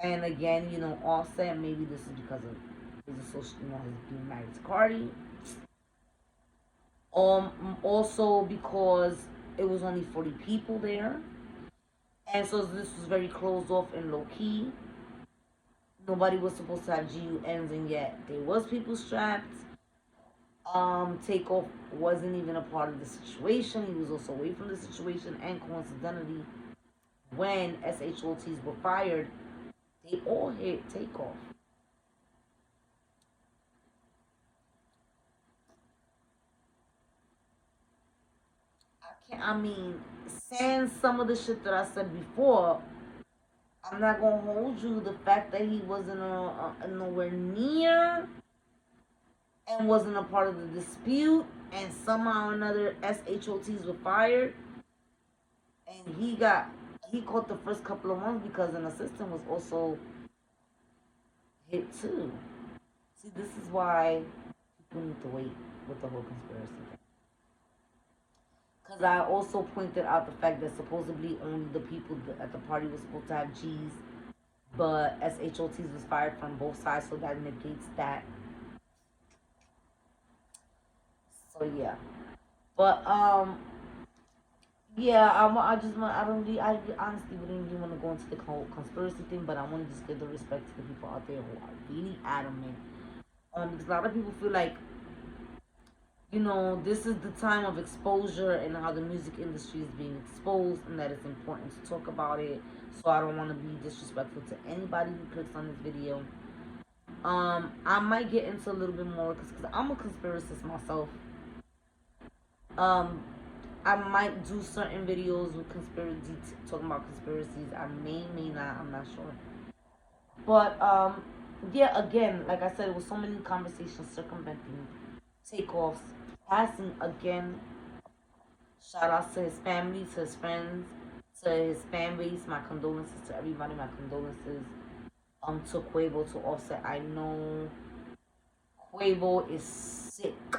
And again, Offset, maybe this is because of his association, his being married to Cardi. Also because it was only 40 people there. And so this was very closed off and low key. Nobody was supposed to have GUNs, and yet there was people strapped. TakeOff wasn't even a part of the situation. He was also away from the situation, and coincidentally, when SHOTs were fired, they all hit TakeOff. Saying some of the shit that I said before, I'm not gonna hold you. The fact that he wasn't nowhere near and wasn't a part of the dispute, and somehow or another SHOTs were fired, and he caught the first couple of months because an assistant was also hit too. See, this is why We need to wait with the whole conspiracy thing. Because I also pointed out the fact that supposedly only the people at the party were supposed to have G's, but SHOTs was fired from both sides, so that negates that. So yeah, but yeah, I don't really, I honestly wouldn't really want to go into the whole conspiracy thing, but I want to just give the respect to the people out there who are really adamant. Because a lot of people feel like, this is the time of exposure and how the music industry is being exposed, and that it's important to talk about it. So I don't want to be disrespectful to anybody who clicks on this video. I might get into a little bit more because I'm a conspiracist myself. Um, I might do certain videos with conspiracy, talking about conspiracies. I may not. I'm not sure. But yeah. Again, like I said, it was so many conversations circumventing takeoffs, passing again. Shout outs to his family, to his friends, to his fan base. My condolences to everybody. My condolences to Quavo, to Offset. I know Quavo is sick.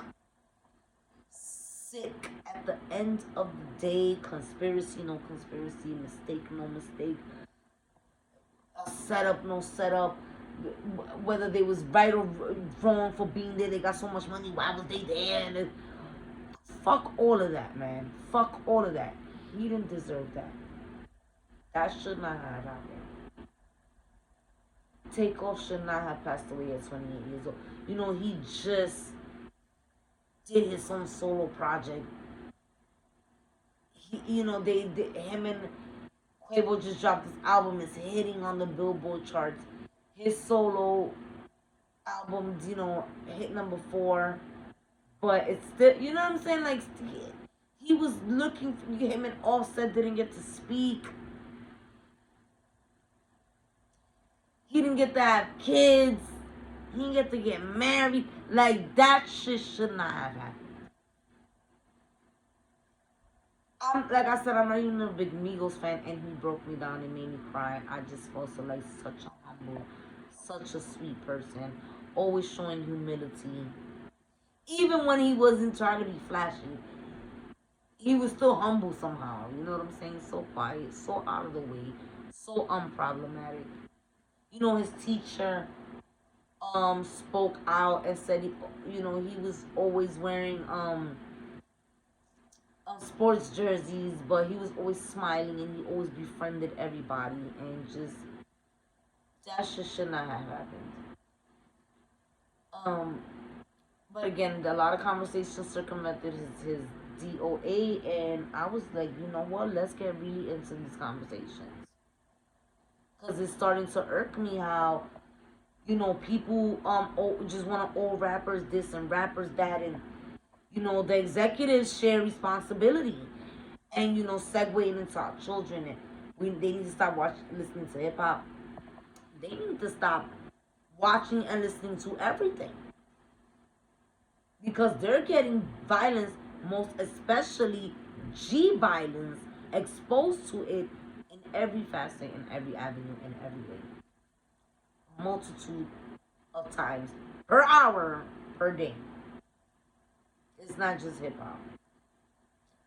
Sick. At the end of the day, conspiracy, no conspiracy, mistake, no mistake, a setup, no setup. Whether they was right or wrong for being there, they got so much money. Why was they there? And fuck all of that, man. Fuck all of that. He didn't deserve that. That should not have happened. Takeoff should not have passed away at 28 years old. He just did his own solo project. Him and Quavo just dropped this album. It's hitting on the Billboard charts. His solo albums, hit number 4. But it's still, you know what I'm saying? Like, he was looking for him, and Offset didn't get to speak. He didn't get to have kids. He didn't get to get married. Like, that shit should not have happened. Like I said, I'm not even a big Migos fan, and he broke me down and made me cry. I just felt so like such a humble, such a sweet person, always showing humility. Even when he wasn't trying to be flashy, he was still humble somehow. You know what I'm saying? So quiet, so out of the way, so unproblematic. His teacher spoke out and said he was always wearing sports jerseys, but he was always smiling and he always befriended everybody, and just that shit should not have happened. Um, but again, a lot of conversations circumvented his DOA, and I was like, you know what? Let's get really into these conversations, because it's starting to irk me how people just want to owe rappers this and rappers that, and the executives share responsibility, and segueing into our children, and they need to stop listening to hip hop. They need to stop watching and listening to everything, because they're getting violence, most especially G violence, exposed to it in every facet, in every avenue, in every way, multitude of times per hour, per day. It's not just hip hop.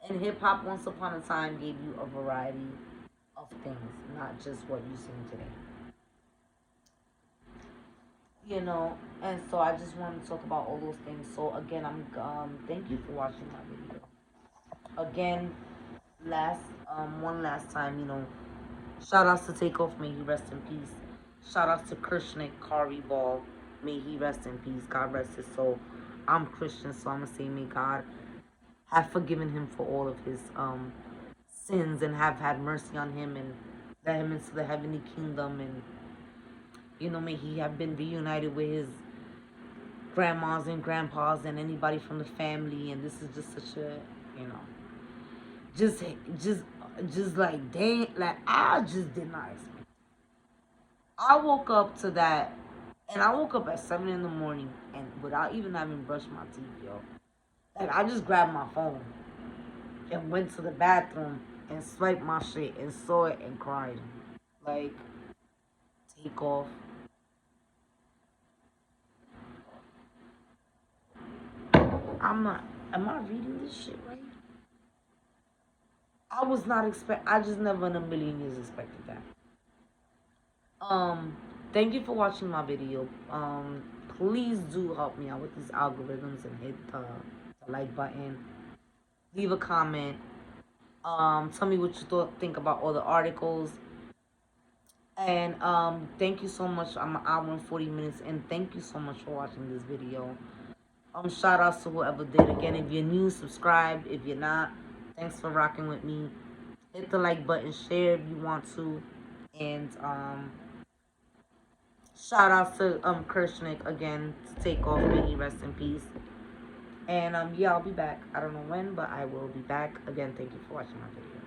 And hip hop, once upon a time, gave you a variety of things, not just what you're seeing today. And so I just want to talk about all those things. So again, I'm thank you for watching my video. Again, one last time, shout outs to Takeoff, may he rest in peace. Shout outs to Kirshnik, Kari Ball, may he rest in peace. God rest his soul. I'm Christian, so I'm gonna say may God have forgiven him for all of his sins, and have had mercy on him, and let him into the heavenly kingdom, and may he have been reunited with his grandmas and grandpas and anybody from the family. And this is just such a, just like, dang, like, I just did not expect. I woke up to that, and I woke up at 7 in the morning, and without even having brushed my teeth, yo. Like, I just grabbed my phone and went to the bathroom and swiped my shit and saw it and cried. Like, Takeoff. I'm not. Am I reading this shit right? I was not I just never in a million years expected that. Um, Thank you for watching my video. Please do help me out with these algorithms and hit the like button. Leave a comment. Tell me what you think about all the articles. And thank you so much. I'm an hour and 40 minutes, and thank you so much for watching this video. Shout outs to whoever did. Again, if you're new, subscribe. If you're not, thanks for rocking with me. Hit the like button, share if you want to, and shout outs to Kirshnik again to take off. May he rest in peace. And yeah, I'll be back. I don't know when, but I will be back. Again, thank you for watching my video.